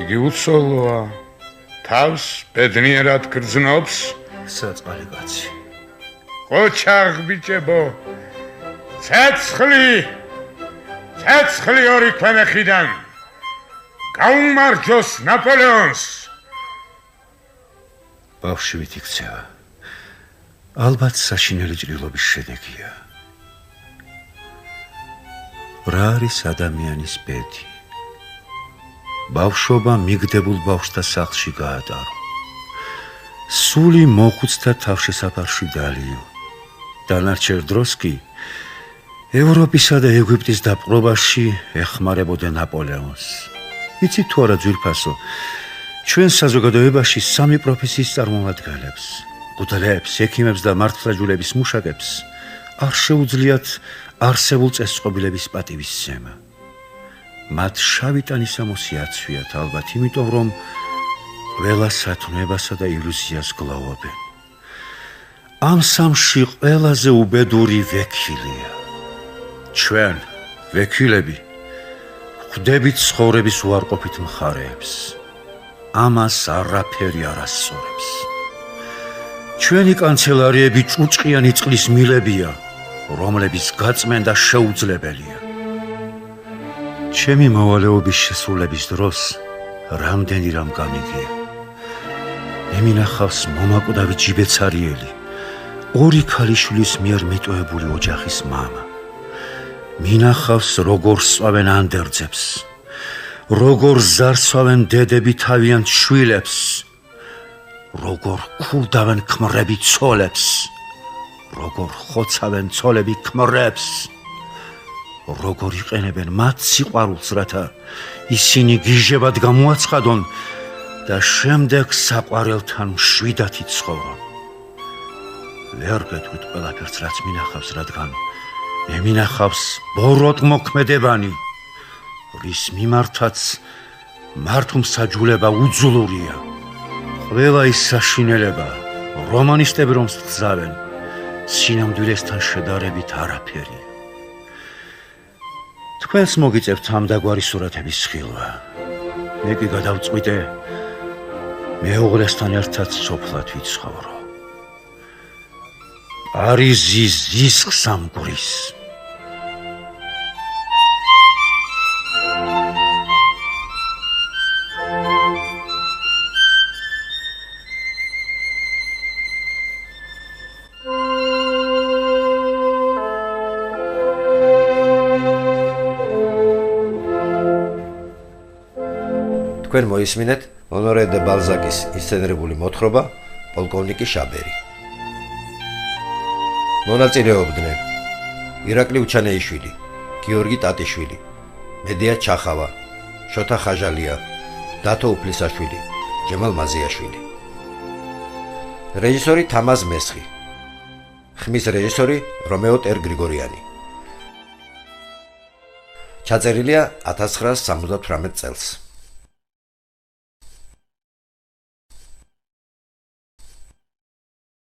იგი უცოლოა, თავს ბედნიერად გრძნობს. საწყალი კაცი. ყოჩაღ ბიჭებო, ცეცხლი ორი ქვემეხიდან. გაუმარჯოს ნაპოლეონს. ბავშვით იქცევა. ალბათ საშინელი ჭრილობის შედეგია. რა არის ადამიანის ბედი? ბავშვობა მიგდებულ ბავშვთა სახლში გაატარო. სული მოხუცთა თავშესაფარში დალიო. დანარჩენ დროს კი ევროპისა და ეგვიპტის დაპყრობაში ეხმარებოდა ნაპოლეონს. იცით თუ არა ძვირფასო, ჩვენ საზოგადოებაში სამი პროფესიის წარმომადგენლებს, მღვდლებს, ექიმებს და მართლმსაჯულების მუშაკებს არ შეუძლიათ არსებულ წესწყობილების პატივისცემა. მათ შავი ტანისამოსი აცვიათ, ალბათ იმიტომ, რომ ყველა სათნოებასა და ილუზიას გლოვობენ. ამ სამში ყველაზე უბედური ვექილია. ჩვენ, ვექილები, ხვდებით ცხოვრების უარყოფით მხარეებს. ამას არაფერი არ ასწორებს. ჩვენი კანცელარიები ჭუჭყიანი წყლის მილებია, რომლების გაწმენდა შეუძლებელია. ჩემი მოვალეობის შესრულების დროს რამდენი რამ გამიგია. მე მინახავს მომაკვდავი ჯიბეცარიელი, ორი ქალიშვილის მიერ მიტოვებული ოჯახის მამა. მინახავს როგორ სწავენ ანდერძებს, როგორ ზარცავენ დედები თავიანთ შვილებს, როგორ ქულდავენ ქმრები ცოლებს, როგორ ხოცავენ ცოლები ქმრებს, როგორ იყენებენ მათ სიყვარულს, რათა ისინი გიჟებად გამოაცხადონ და შემდეგ საყვარელთან მშვიდად იცხოვრონ. ვერ გეტყვით ყველაფერს, რაც მინახავს, რადგან მე მინახავს ბოროტმოქმედებანი, რის მიმართაც მართლმსაჯულება უძულურია. ყველა ის საშინელება, რომანისტები რომ სწავენ, სინამდვილესთან შედარებით არაფერია. თქვენს მოგიწევთ ამდაგვარი სურათების ხილვა. მე კი გადავწყვიტე მეუღლესთან ერთად სოფლად ვიცხოვრო. პარიზის ზისხს ამგვრის. თქვენ მოისმინეთ ონორე დე ბალზაკის ისცენირებული მოთხრობა პოლკოვნიკი შაბერი. მონაწილეობდნენ ირაკლი უჩანეიშვილი, გიორგი ტატიშვილი, მედია ჩახავა, შოთა ხაჟალია, დათო უფლისაშვილი, ჯემალ მაზიაშვილი. რეჟისორი თამაზ მესხი. ხმის რეჟისორი რომეო ტერ გრიგორიანი. ჩაწერილია 1978 წელს.